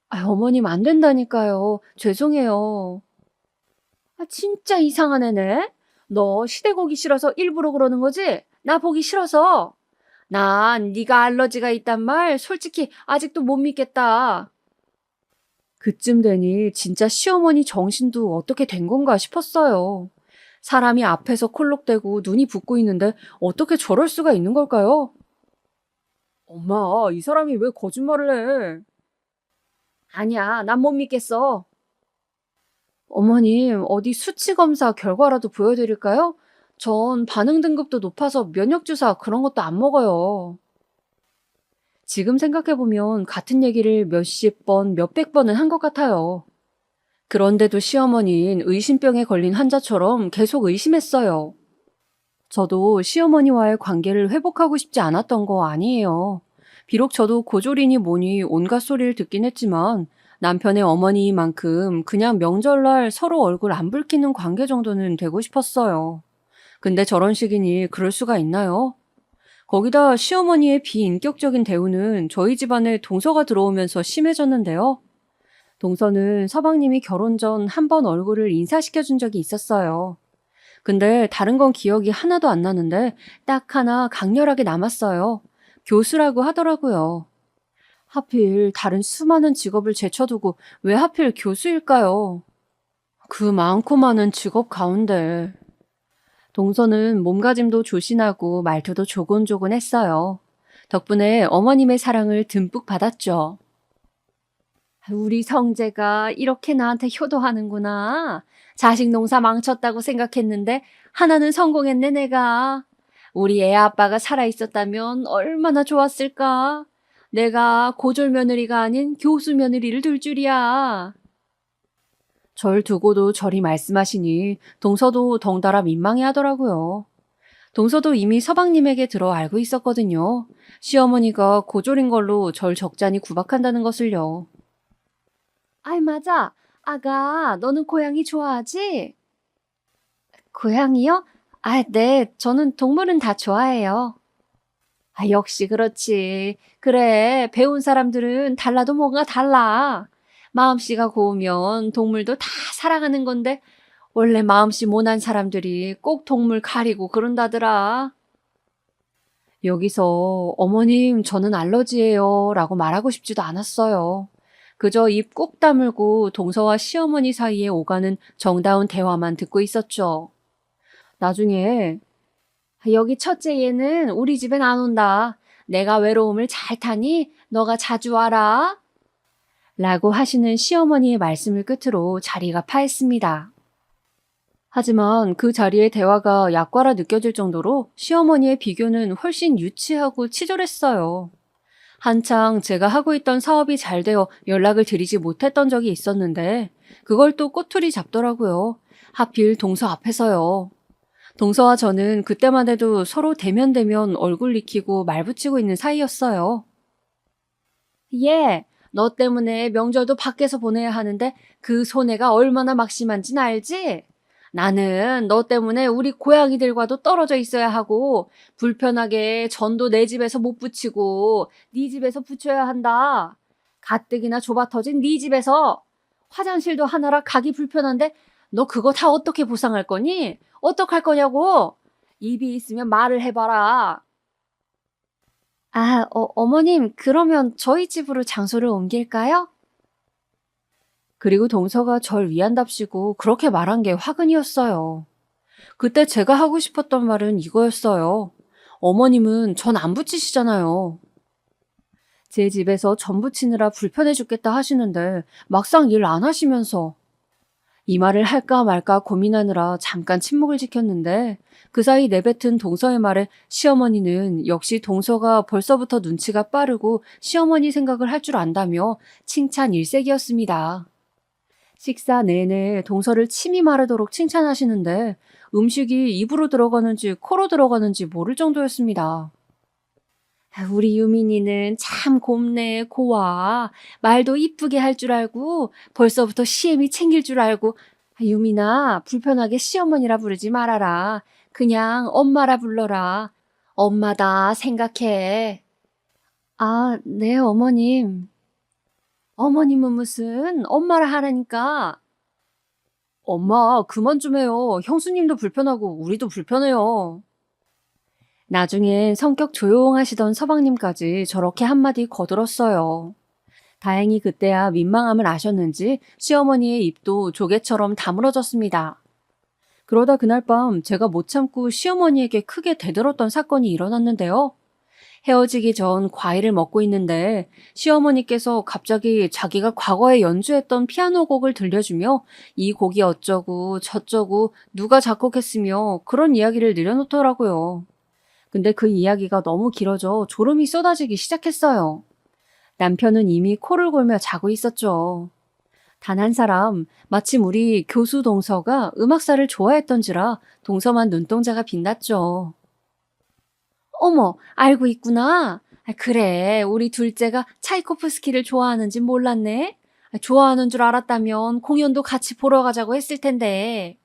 어머님 안 된다니까요. 죄송해요. 진짜 이상한 애네. 너 시댁 오기 싫어서 일부러 그러는 거지? 나 보기 싫어서. 난 네가 알러지가 있단 말 솔직히 아직도 못 믿겠다. 그쯤 되니 진짜 시어머니 정신도 어떻게 된 건가 싶었어요. 사람이 앞에서 콜록대고 눈이 붓고 있는데 어떻게 저럴 수가 있는 걸까요? 엄마, 이 사람이 왜 거짓말을 해? 아니야, 난 못 믿겠어. 어머님, 어디 수치 검사 결과라도 보여드릴까요? 전 반응 등급도 높아서 면역주사 그런 것도 안 먹어요. 지금 생각해보면 같은 얘기를 몇십 번, 몇백 번은 한 것 같아요. 그런데도 시어머니는 의심병에 걸린 환자처럼 계속 의심했어요. 저도 시어머니와의 관계를 회복하고 싶지 않았던 거 아니에요. 비록 저도 고졸이니 뭐니 온갖 소리를 듣긴 했지만 남편의 어머니만큼 그냥 명절날 서로 얼굴 안 붉히는 관계 정도는 되고 싶었어요. 근데 저런 식이니 그럴 수가 있나요? 거기다 시어머니의 비인격적인 대우는 저희 집안에 동서가 들어오면서 심해졌는데요. 동서는 서방님이 결혼 전 한 번 얼굴을 인사시켜준 적이 있었어요. 근데 다른 건 기억이 하나도 안 나는데 딱 하나 강렬하게 남았어요. 교수라고 하더라고요. 하필 다른 수많은 직업을 제쳐두고 왜 하필 교수일까요? 그 많고 많은 직업 가운데. 동서는 몸가짐도 조신하고 말투도 조곤조곤했어요. 덕분에 어머님의 사랑을 듬뿍 받았죠. 우리 성재가 이렇게 나한테 효도하는구나. 자식 농사 망쳤다고 생각했는데 하나는 성공했네 내가. 우리 애 아빠가 살아있었다면 얼마나 좋았을까. 내가 고졸 며느리가 아닌 교수 며느리를 둘 줄이야. 절 두고도 저리 말씀하시니 동서도 덩달아 민망해하더라고요. 동서도 이미 서방님에게 들어 알고 있었거든요. 시어머니가 고졸인 걸로 절 적잖이 구박한다는 것을요. 아이 맞아. 아가 너는 고양이 좋아하지? 고양이요? 아, 네. 저는 동물은 다 좋아해요. 아, 역시 그렇지. 그래. 배운 사람들은 달라도 뭔가 달라. 마음씨가 고우면 동물도 다 사랑하는 건데 원래 마음씨 모난 사람들이 꼭 동물 가리고 그런다더라. 여기서 어머님 저는 알러지예요 라고 말하고 싶지도 않았어요. 그저 입 꼭 다물고 동서와 시어머니 사이에 오가는 정다운 대화만 듣고 있었죠. 나중에 여기 첫째 얘는 우리 집엔 안 온다. 내가 외로움을 잘 타니 너가 자주 와라. 라고 하시는 시어머니의 말씀을 끝으로 자리가 파했습니다. 하지만 그 자리의 대화가 약과라 느껴질 정도로 시어머니의 비교는 훨씬 유치하고 치졸했어요. 한창 제가 하고 있던 사업이 잘 되어 연락을 드리지 못했던 적이 있었는데 그걸 또 꼬투리 잡더라고요. 하필 동서 앞에서요. 동서와 저는 그때만 해도 서로 대면대면 얼굴 익히고 말 붙이고 있는 사이였어요. 얘, 너 때문에 명절도 밖에서 보내야 하는데 그 손해가 얼마나 막심한진 알지? 나는 너 때문에 우리 고양이들과도 떨어져 있어야 하고 불편하게 전도 내 집에서 못 붙이고 네 집에서 붙여야 한다. 가뜩이나 좁아 터진 네 집에서 화장실도 하나라 가기 불편한데 너 그거 다 어떻게 보상할 거니? 어떡할 거냐고? 입이 있으면 말을 해봐라. 아, 어머님, 그러면 저희 집으로 장소를 옮길까요? 그리고 동서가 절 위한답시고 그렇게 말한 게 화근이었어요. 그때 제가 하고 싶었던 말은 이거였어요. 어머님은 전 안 붙이시잖아요. 제 집에서 전 붙이느라 불편해 죽겠다 하시는데 막상 일 안 하시면서 이 말을 할까 말까 고민하느라 잠깐 침묵을 지켰는데 그 사이 내뱉은 동서의 말에 시어머니는 역시 동서가 벌써부터 눈치가 빠르고 시어머니 생각을 할 줄 안다며 칭찬 일색이었습니다. 식사 내내 동서를 침이 마르도록 칭찬하시는데 음식이 입으로 들어가는지 코로 들어가는지 모를 정도였습니다. 우리 유민이는 참 곱네, 고와. 말도 이쁘게 할 줄 알고 벌써부터 시엠이 챙길 줄 알고. 유민아, 불편하게 시어머니라 부르지 말아라. 그냥 엄마라 불러라. 엄마다 생각해. 아, 네, 어머님. 어머님은 무슨 엄마라 하라니까. 엄마, 그만 좀 해요. 형수님도 불편하고 우리도 불편해요. 나중엔 성격 조용하시던 서방님까지 저렇게 한마디 거들었어요. 다행히 그때야 민망함을 아셨는지 시어머니의 입도 조개처럼 다물어졌습니다. 그러다 그날 밤 제가 못 참고 시어머니에게 크게 대들었던 사건이 일어났는데요. 헤어지기 전 과일을 먹고 있는데 시어머니께서 갑자기 자기가 과거에 연주했던 피아노 곡을 들려주며 이 곡이 어쩌고 저쩌고 누가 작곡했으며 그런 이야기를 늘어놓더라고요. 근데 그 이야기가 너무 길어져 졸음이 쏟아지기 시작했어요. 남편은 이미 코를 골며 자고 있었죠. 단 한 사람, 마침 우리 교수 동서가 음악사를 좋아했던지라 동서만 눈동자가 빛났죠. 어머, 알고 있구나. 그래, 우리 둘째가 차이코프스키를 좋아하는지 몰랐네. 좋아하는 줄 알았다면 공연도 같이 보러 가자고 했을 텐데.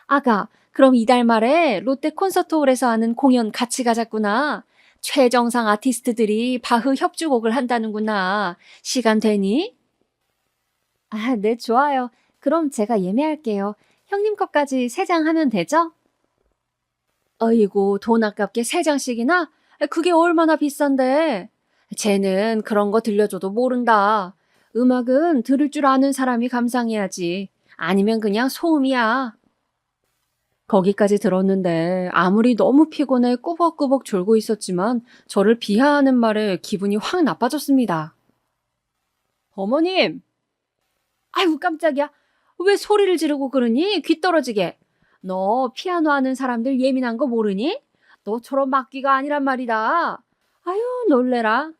아가, 그럼 이달 말에 롯데 콘서트홀에서 하는 공연 같이 가자꾸나. 최정상 아티스트들이 바흐 협주곡을 한다는구나. 시간 되니? 아, 네, 좋아요. 그럼 제가 예매할게요. 형님 것까지 3장 하면 되죠? 어이구, 돈 아깝게 3장씩이나? 그게 얼마나 비싼데. 쟤는 그런 거 들려줘도 모른다. 음악은 들을 줄 아는 사람이 감상해야지. 아니면 그냥 소음이야. 거기까지 들었는데 아무리 너무 피곤해 꾸벅꾸벅 졸고 있었지만 저를 비하하는 말에 기분이 확 나빠졌습니다. 어머님! 아이고 깜짝이야. 왜 소리를 지르고 그러니? 귀 떨어지게. 너 피아노 하는 사람들 예민한 거 모르니? 너처럼 막귀가 아니란 말이다. 아유 놀래라.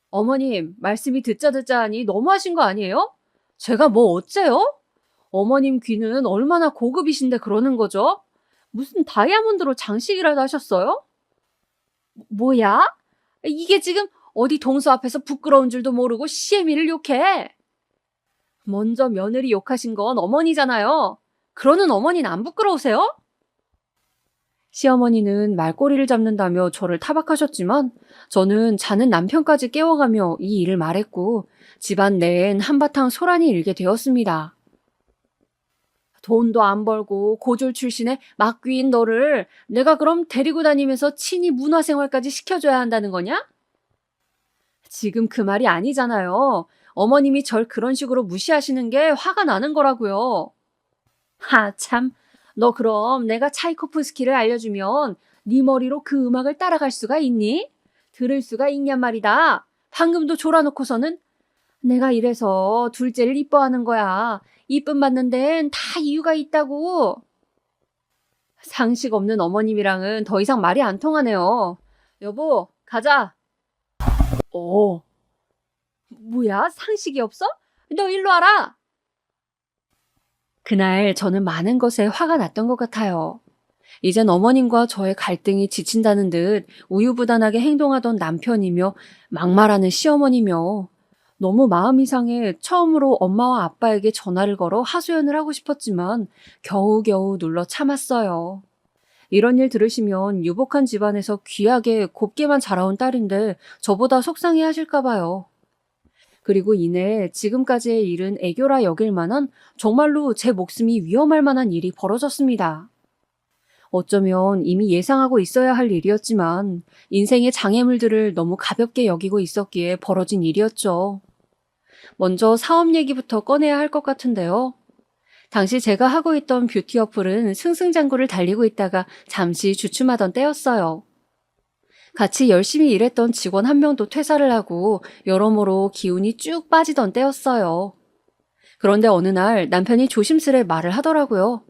어머님 말씀이 듣자 듣자 하니 너무하신 거 아니에요? 제가 뭐 어째요? 어머님 귀는 얼마나 고급이신데 그러는 거죠? 무슨 다이아몬드로 장식이라도 하셨어요? 뭐야? 이게 지금 어디 동서 앞에서 부끄러운 줄도 모르고 시애미를 욕해? 먼저 며느리 욕하신 건 어머니잖아요. 그러는 어머니는 안 부끄러우세요? 시어머니는 말꼬리를 잡는다며 저를 타박하셨지만 저는 자는 남편까지 깨워가며 이 일을 말했고 집안 내엔 한바탕 소란이 일게 되었습니다. 돈도 안 벌고 고졸 출신의 막귀인 너를 내가 그럼 데리고 다니면서 친히 문화생활까지 시켜줘야 한다는 거냐? 지금 그 말이 아니잖아요. 어머님이 절 그런 식으로 무시하시는 게 화가 나는 거라고요. 하, 참. 너 그럼 내가 차이코프스키를 알려주면 네 머리로 그 음악을 따라갈 수가 있니? 들을 수가 있냔 말이다. 방금도 졸아놓고서는 내가 이래서 둘째를 이뻐하는 거야. 이쁨 받는 데는 다 이유가 있다고. 상식 없는 어머님이랑은 더 이상 말이 안 통하네요. 여보, 가자. 뭐야? 상식이 없어? 너 일로 와라. 그날 저는 많은 것에 화가 났던 것 같아요. 이젠 어머님과 저의 갈등이 지친다는 듯 우유부단하게 행동하던 남편이며 막말하는 시어머니며 너무 마음이 상해 처음으로 엄마와 아빠에게 전화를 걸어 하소연을 하고 싶었지만 겨우겨우 눌러 참았어요. 이런 일 들으시면 유복한 집안에서 귀하게 곱게만 자라온 딸인데 저보다 속상해 하실까 봐요. 그리고 이내 지금까지의 일은 애교라 여길 만한 정말로 제 목숨이 위험할 만한 일이 벌어졌습니다. 어쩌면 이미 예상하고 있어야 할 일이었지만 인생의 장애물들을 너무 가볍게 여기고 있었기에 벌어진 일이었죠. 먼저 사업 얘기부터 꺼내야 할 것 같은데요. 당시 제가 하고 있던 뷰티 어플은 승승장구를 달리고 있다가 잠시 주춤하던 때였어요. 같이 열심히 일했던 직원 한 명도 퇴사를 하고 여러모로 기운이 쭉 빠지던 때였어요. 그런데 어느 날 남편이 조심스레 말을 하더라고요.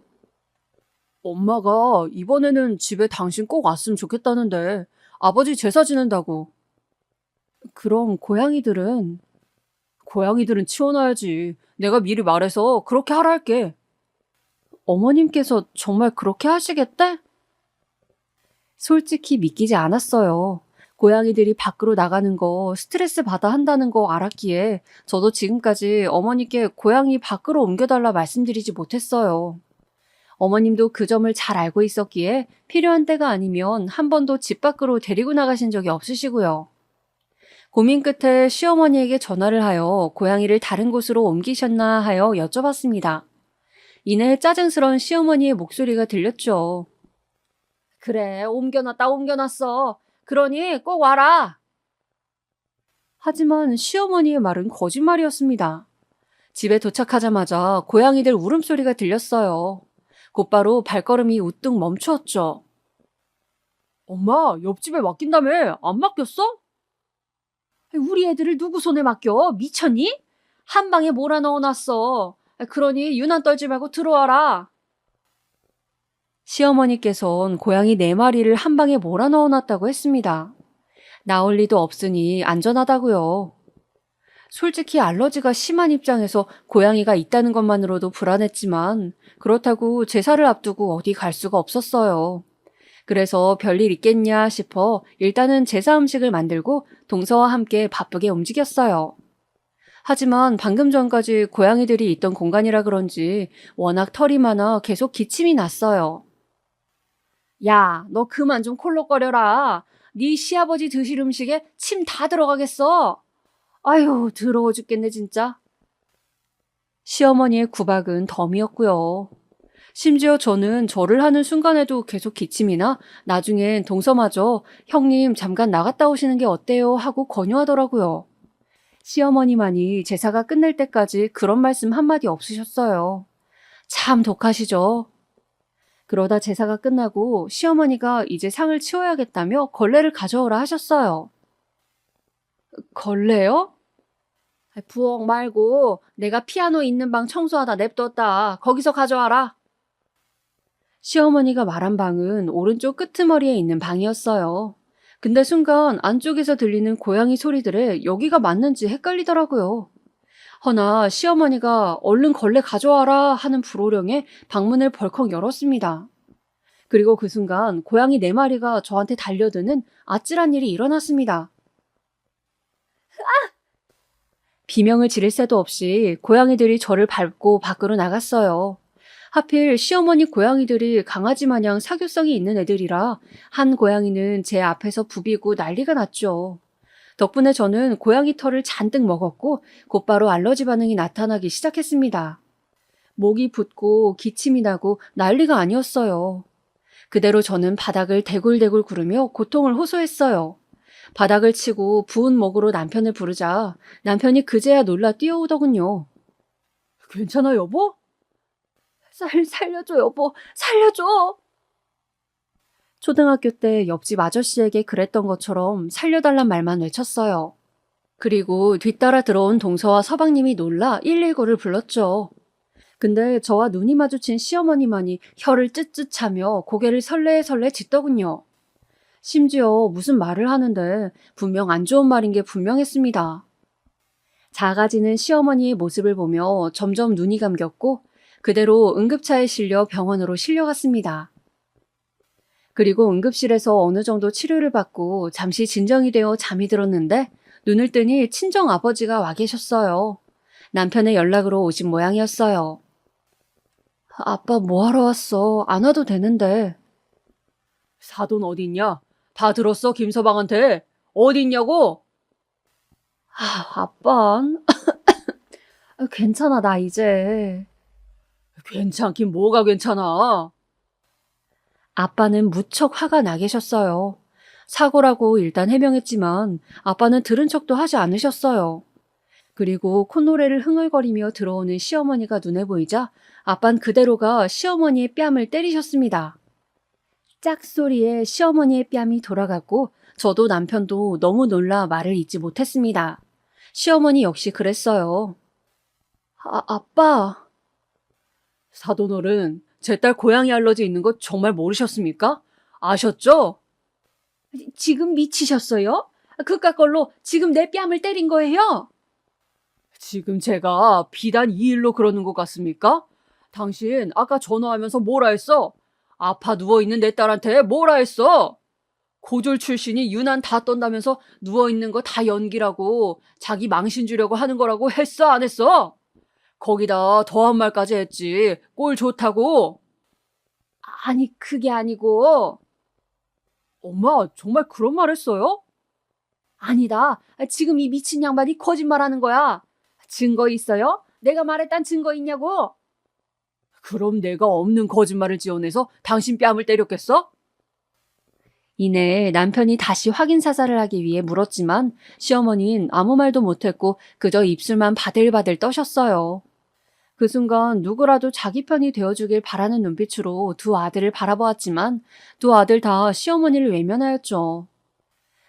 엄마가 이번에는 집에 당신 꼭 왔으면 좋겠다는데 아버지 제사 지낸다고. 그럼 고양이들은 치워놔야지. 내가 미리 말해서 그렇게 하라 할게. 어머님께서 정말 그렇게 하시겠대? 솔직히 믿기지 않았어요. 고양이들이 밖으로 나가는 거 스트레스 받아 한다는 거 알았기에 저도 지금까지 어머니께 고양이 밖으로 옮겨달라 말씀드리지 못했어요. 어머님도 그 점을 잘 알고 있었기에 필요한 때가 아니면 한 번도 집 밖으로 데리고 나가신 적이 없으시고요. 고민 끝에 시어머니에게 전화를 하여 고양이를 다른 곳으로 옮기셨나 하여 여쭤봤습니다. 이내 짜증스러운 시어머니의 목소리가 들렸죠. 그래, 옮겨놨어. 그러니 꼭 와라. 하지만 시어머니의 말은 거짓말이었습니다. 집에 도착하자마자 고양이들 울음소리가 들렸어요. 곧바로 발걸음이 우뚝 멈추었죠. 엄마, 옆집에 맡긴다며? 안 맡겼어? 우리 애들을 누구 손에 맡겨? 미쳤니? 한 방에 몰아넣어놨어. 그러니 유난 떨지 말고 들어와라. 시어머니께선 고양이 4마리를 한 방에 몰아넣어놨다고 했습니다. 나올 리도 없으니 안전하다고요. 솔직히 알러지가 심한 입장에서 고양이가 있다는 것만으로도 불안했지만 그렇다고 제사를 앞두고 어디 갈 수가 없었어요. 그래서 별일 있겠냐 싶어 일단은 제사 음식을 만들고 동서와 함께 바쁘게 움직였어요. 하지만 방금 전까지 고양이들이 있던 공간이라 그런지 워낙 털이 많아 계속 기침이 났어요. 야, 너 그만 좀 콜록거려라. 네 시아버지 드실 음식에 침 다 들어가겠어. 아유, 더러워 죽겠네 진짜. 시어머니의 구박은 덤이었고요. 심지어 저는 절을 하는 순간에도 계속 기침이 나 나중엔 동서마저 형님 잠깐 나갔다 오시는 게 어때요 하고 권유하더라고요. 시어머니만이 제사가 끝날 때까지 그런 말씀 한마디 없으셨어요. 참 독하시죠. 그러다 제사가 끝나고 시어머니가 이제 상을 치워야겠다며 걸레를 가져오라 하셨어요. 걸레요? 부엌 말고 내가 피아노 있는 방 청소하다 냅뒀다. 거기서 가져와라. 시어머니가 말한 방은 오른쪽 끄트머리에 있는 방이었어요. 근데 순간 안쪽에서 들리는 고양이 소리들에 여기가 맞는지 헷갈리더라고요. 허나 시어머니가 얼른 걸레 가져와라 하는 불호령에 방문을 벌컥 열었습니다. 그리고 그 순간 고양이 4마리가 저한테 달려드는 아찔한 일이 일어났습니다. 비명을 지를 새도 없이 고양이들이 저를 밟고 밖으로 나갔어요. 하필 시어머니 고양이들이 강아지 마냥 사교성이 있는 애들이라 한 고양이는 제 앞에서 부비고 난리가 났죠. 덕분에 저는 고양이 털을 잔뜩 먹었고 곧바로 알러지 반응이 나타나기 시작했습니다. 목이 붓고 기침이 나고 난리가 아니었어요. 그대로 저는 바닥을 대굴대굴 구르며 고통을 호소했어요. 바닥을 치고 부은 목으로 남편을 부르자 남편이 그제야 놀라 뛰어오더군요. 괜찮아 여보? 살려줘 여보, 살려줘. 초등학교 때 옆집 아저씨에게 그랬던 것처럼 살려달란 말만 외쳤어요. 그리고 뒤따라 들어온 동서와 서방님이 놀라 119를 불렀죠. 근데 저와 눈이 마주친 시어머니만이 혀를 쯧쯧 차며 고개를 설레설레 짖더군요. 심지어 무슨 말을 하는데 분명 안 좋은 말인 게 분명했습니다. 작아지는 시어머니의 모습을 보며 점점 눈이 감겼고 그대로 응급차에 실려 병원으로 실려갔습니다. 그리고 응급실에서 어느 정도 치료를 받고 잠시 진정이 되어 잠이 들었는데 눈을 뜨니 친정 아버지가 와 계셨어요. 남편의 연락으로 오신 모양이었어요. 아빠 뭐하러 왔어? 안 와도 되는데. 사돈 어딨냐? 다 들었어 김서방한테. 어디 있냐고? 아빠. 괜찮아 나 이제. 괜찮긴 뭐가 괜찮아. 아빠는 무척 화가 나 계셨어요. 사고라고 일단 해명했지만 아빠는 들은 척도 하지 않으셨어요. 그리고 콧노래를 흥얼거리며 들어오는 시어머니가 눈에 보이자 아빤 그대로가 시어머니의 뺨을 때리셨습니다. 짝소리에 시어머니의 뺨이 돌아갔고 저도 남편도 너무 놀라 말을 잇지 못했습니다. 시어머니 역시 그랬어요. 아빠. 사돈어른, 제 딸 고양이 알러지 있는 거 정말 모르셨습니까? 아셨죠? 지금 미치셨어요? 그깟 걸로 지금 내 뺨을 때린 거예요? 지금 제가 비단 이 일로 그러는 것 같습니까? 당신 아까 전화하면서 뭐라 했어? 아파 누워있는 내 딸한테 뭐라 했어? 고졸 출신이 유난 다 떤다면서 누워있는 거 다 연기라고 자기 망신 주려고 하는 거라고 했어 안 했어? 거기다 더한 말까지 했지. 꼴 좋다고. 아니 그게 아니고. 엄마 정말 그런 말 했어요? 아니다. 지금 이 미친 양반이 거짓말하는 거야. 증거 있어요? 내가 말했단 증거 있냐고. 그럼 내가 없는 거짓말을 지어내서 당신 뺨을 때렸겠어? 이내 남편이 다시 확인 사살을 하기 위해 물었지만 시어머니는 아무 말도 못했고 그저 입술만 바들바들 떠셨어요. 그 순간 누구라도 자기 편이 되어주길 바라는 눈빛으로 두 아들을 바라보았지만 두 아들 다 시어머니를 외면하였죠.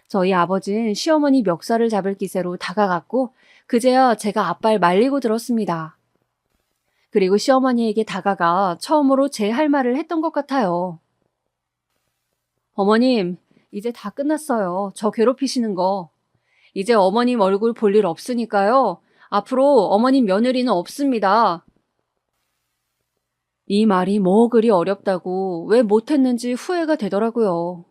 저희 아버진 시어머니 멱살을 잡을 기세로 다가갔고 그제야 제가 아빠를 말리고 들었습니다. 그리고 시어머니에게 다가가 처음으로 제 할 말을 했던 것 같아요. 어머님, 이제 다 끝났어요. 저 괴롭히시는 거. 이제 어머님 얼굴 볼 일 없으니까요. 앞으로 어머님 며느리는 없습니다. 이 말이 뭐 그리 어렵다고 왜 못했는지 후회가 되더라고요.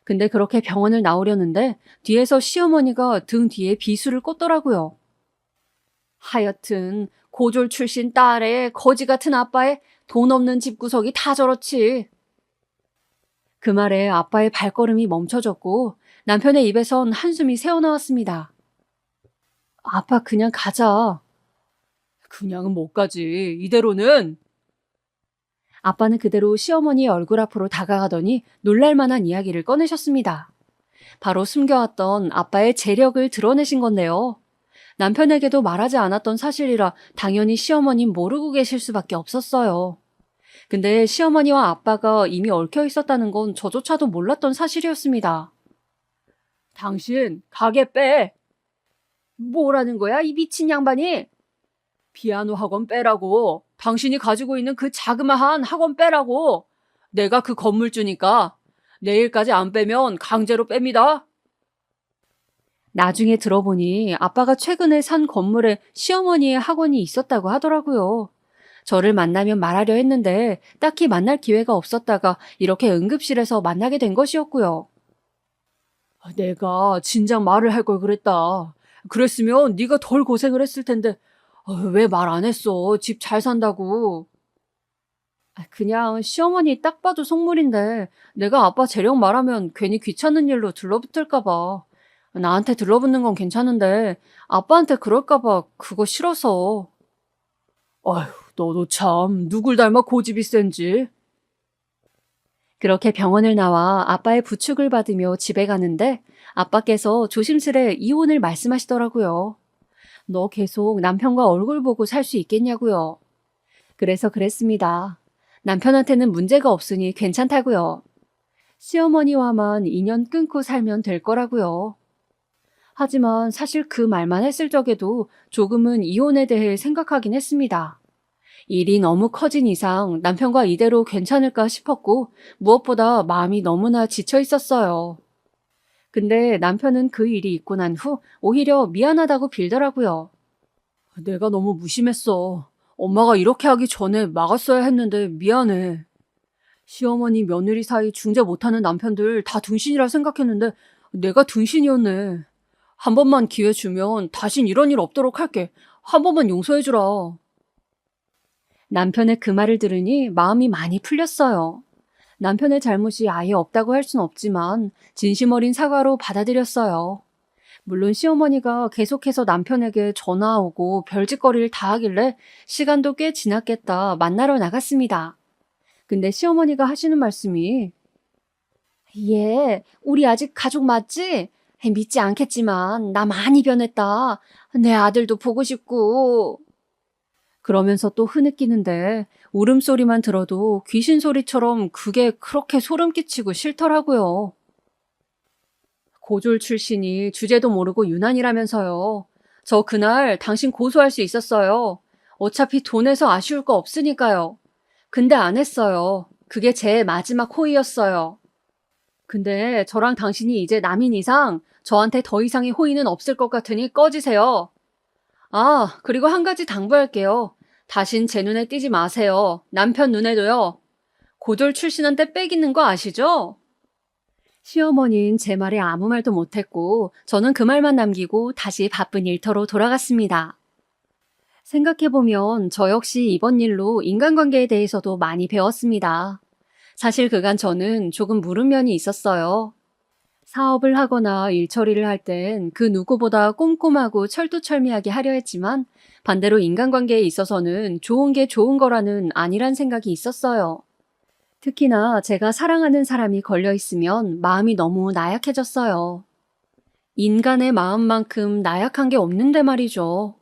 근데 그렇게 병원을 나오려는데 뒤에서 시어머니가 등 뒤에 비수를 꽂더라고요. 하여튼 고졸 출신 딸에 거지 같은 아빠에 돈 없는 집구석이 다 저렇지. 그 말에 아빠의 발걸음이 멈춰졌고 남편의 입에선 한숨이 새어나왔습니다. 아빠 그냥 가자. 그냥은 못 가지. 이대로는. 아빠는 그대로 시어머니의 얼굴 앞으로 다가가더니 놀랄만한 이야기를 꺼내셨습니다. 바로 숨겨왔던 아빠의 재력을 드러내신 건데요. 남편에게도 말하지 않았던 사실이라 당연히 시어머님 모르고 계실 수밖에 없었어요. 근데 시어머니와 아빠가 이미 얽혀 있었다는 건 저조차도 몰랐던 사실이었습니다. 당신 가게 빼. 뭐라는 거야, 이 미친 양반이? 피아노 학원 빼라고. 당신이 가지고 있는 그 자그마한 학원 빼라고. 내가 그 건물주니까 내일까지 안 빼면 강제로 뺍니다. 나중에 들어보니 아빠가 최근에 산 건물에 시어머니의 학원이 있었다고 하더라고요. 저를 만나면 말하려 했는데 딱히 만날 기회가 없었다가 이렇게 응급실에서 만나게 된 것이었고요. 내가 진작 말을 할 걸 그랬다. 그랬으면 네가 덜 고생을 했을 텐데 왜 말 안 했어? 집 잘 산다고. 그냥 시어머니 딱 봐도 속물인데 내가 아빠 재력 말하면 괜히 귀찮은 일로 들러붙을까 봐. 나한테 들러붙는 건 괜찮은데 아빠한테 그럴까 봐 그거 싫어서. 아휴, 너도 참 누굴 닮아 고집이 센지. 그렇게 병원을 나와 아빠의 부축을 받으며 집에 가는데 아빠께서 조심스레 이혼을 말씀하시더라고요. 너 계속 남편과 얼굴 보고 살 수 있겠냐고요. 그래서 그랬습니다. 남편한테는 문제가 없으니 괜찮다고요. 시어머니와만 인연 끊고 살면 될 거라고요. 하지만 사실 그 말만 했을 적에도 조금은 이혼에 대해 생각하긴 했습니다. 일이 너무 커진 이상 남편과 이대로 괜찮을까 싶었고 무엇보다 마음이 너무나 지쳐 있었어요. 근데 남편은 그 일이 있고 난 후 오히려 미안하다고 빌더라고요. 내가 너무 무심했어. 엄마가 이렇게 하기 전에 막았어야 했는데 미안해. 시어머니 며느리 사이 중재 못하는 남편들 다 등신이라 생각했는데 내가 등신이었네. 한 번만 기회 주면 다신 이런 일 없도록 할게. 한 번만 용서해주라. 남편의 그 말을 들으니 마음이 많이 풀렸어요. 남편의 잘못이 아예 없다고 할 순 없지만 진심 어린 사과로 받아들였어요. 물론 시어머니가 계속해서 남편에게 전화 오고 별짓거리를 다 하길래 시간도 꽤 지났겠다 만나러 나갔습니다. 근데 시어머니가 하시는 말씀이 얘 우리 아직 가족 맞지? 믿지 않겠지만 나 많이 변했다. 내 아들도 보고 싶고. 그러면서 또 흐느끼는데 울음소리만 들어도 귀신 소리처럼 그게 그렇게 소름 끼치고 싫더라고요. 고졸 출신이 주제도 모르고 유난이라면서요. 저 그날 당신 고소할 수 있었어요. 어차피 돈에서 아쉬울 거 없으니까요. 근데 안 했어요. 그게 제 마지막 호의였어요. 근데 저랑 당신이 이제 남인 이상 저한테 더 이상의 호의는 없을 것 같으니 꺼지세요. 아, 그리고 한 가지 당부할게요. 다신 제 눈에 띄지 마세요. 남편 눈에도요. 고졸 출신한테 빽있는 거 아시죠? 시어머니는 제 말에 아무 말도 못했고 저는 그 말만 남기고 다시 바쁜 일터로 돌아갔습니다. 생각해보면 저 역시 이번 일로 인간관계에 대해서도 많이 배웠습니다. 사실 그간 저는 조금 물은 면이 있었어요. 사업을 하거나 일처리를 할 땐 그 누구보다 꼼꼼하고 철두철미하게 하려 했지만 반대로 인간관계에 있어서는 좋은 게 좋은 거라는 안일한 생각이 있었어요. 특히나 제가 사랑하는 사람이 걸려 있으면 마음이 너무 나약해졌어요. 인간의 마음만큼 나약한 게 없는데 말이죠.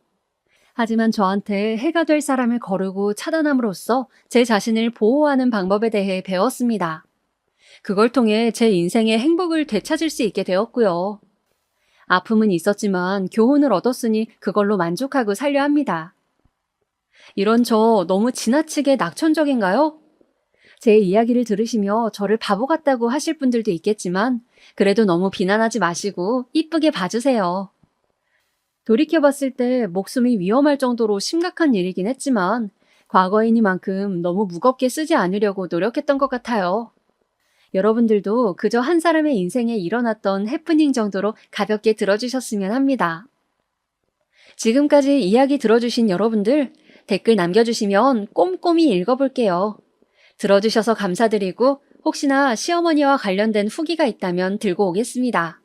하지만 저한테 해가 될 사람을 거르고 차단함으로써 제 자신을 보호하는 방법에 대해 배웠습니다. 그걸 통해 제 인생의 행복을 되찾을 수 있게 되었고요. 아픔은 있었지만 교훈을 얻었으니 그걸로 만족하고 살려 합니다. 이런 저 너무 지나치게 낙천적인가요? 제 이야기를 들으시며 저를 바보 같다고 하실 분들도 있겠지만 그래도 너무 비난하지 마시고 이쁘게 봐주세요. 돌이켜봤을 때 목숨이 위험할 정도로 심각한 일이긴 했지만 과거이니만큼 너무 무겁게 쓰지 않으려고 노력했던 것 같아요. 여러분들도 그저 한 사람의 인생에 일어났던 해프닝 정도로 가볍게 들어주셨으면 합니다. 지금까지 이야기 들어주신 여러분들 댓글 남겨주시면 꼼꼼히 읽어볼게요. 들어주셔서 감사드리고 혹시나 시어머니와 관련된 후기가 있다면 들고 오겠습니다.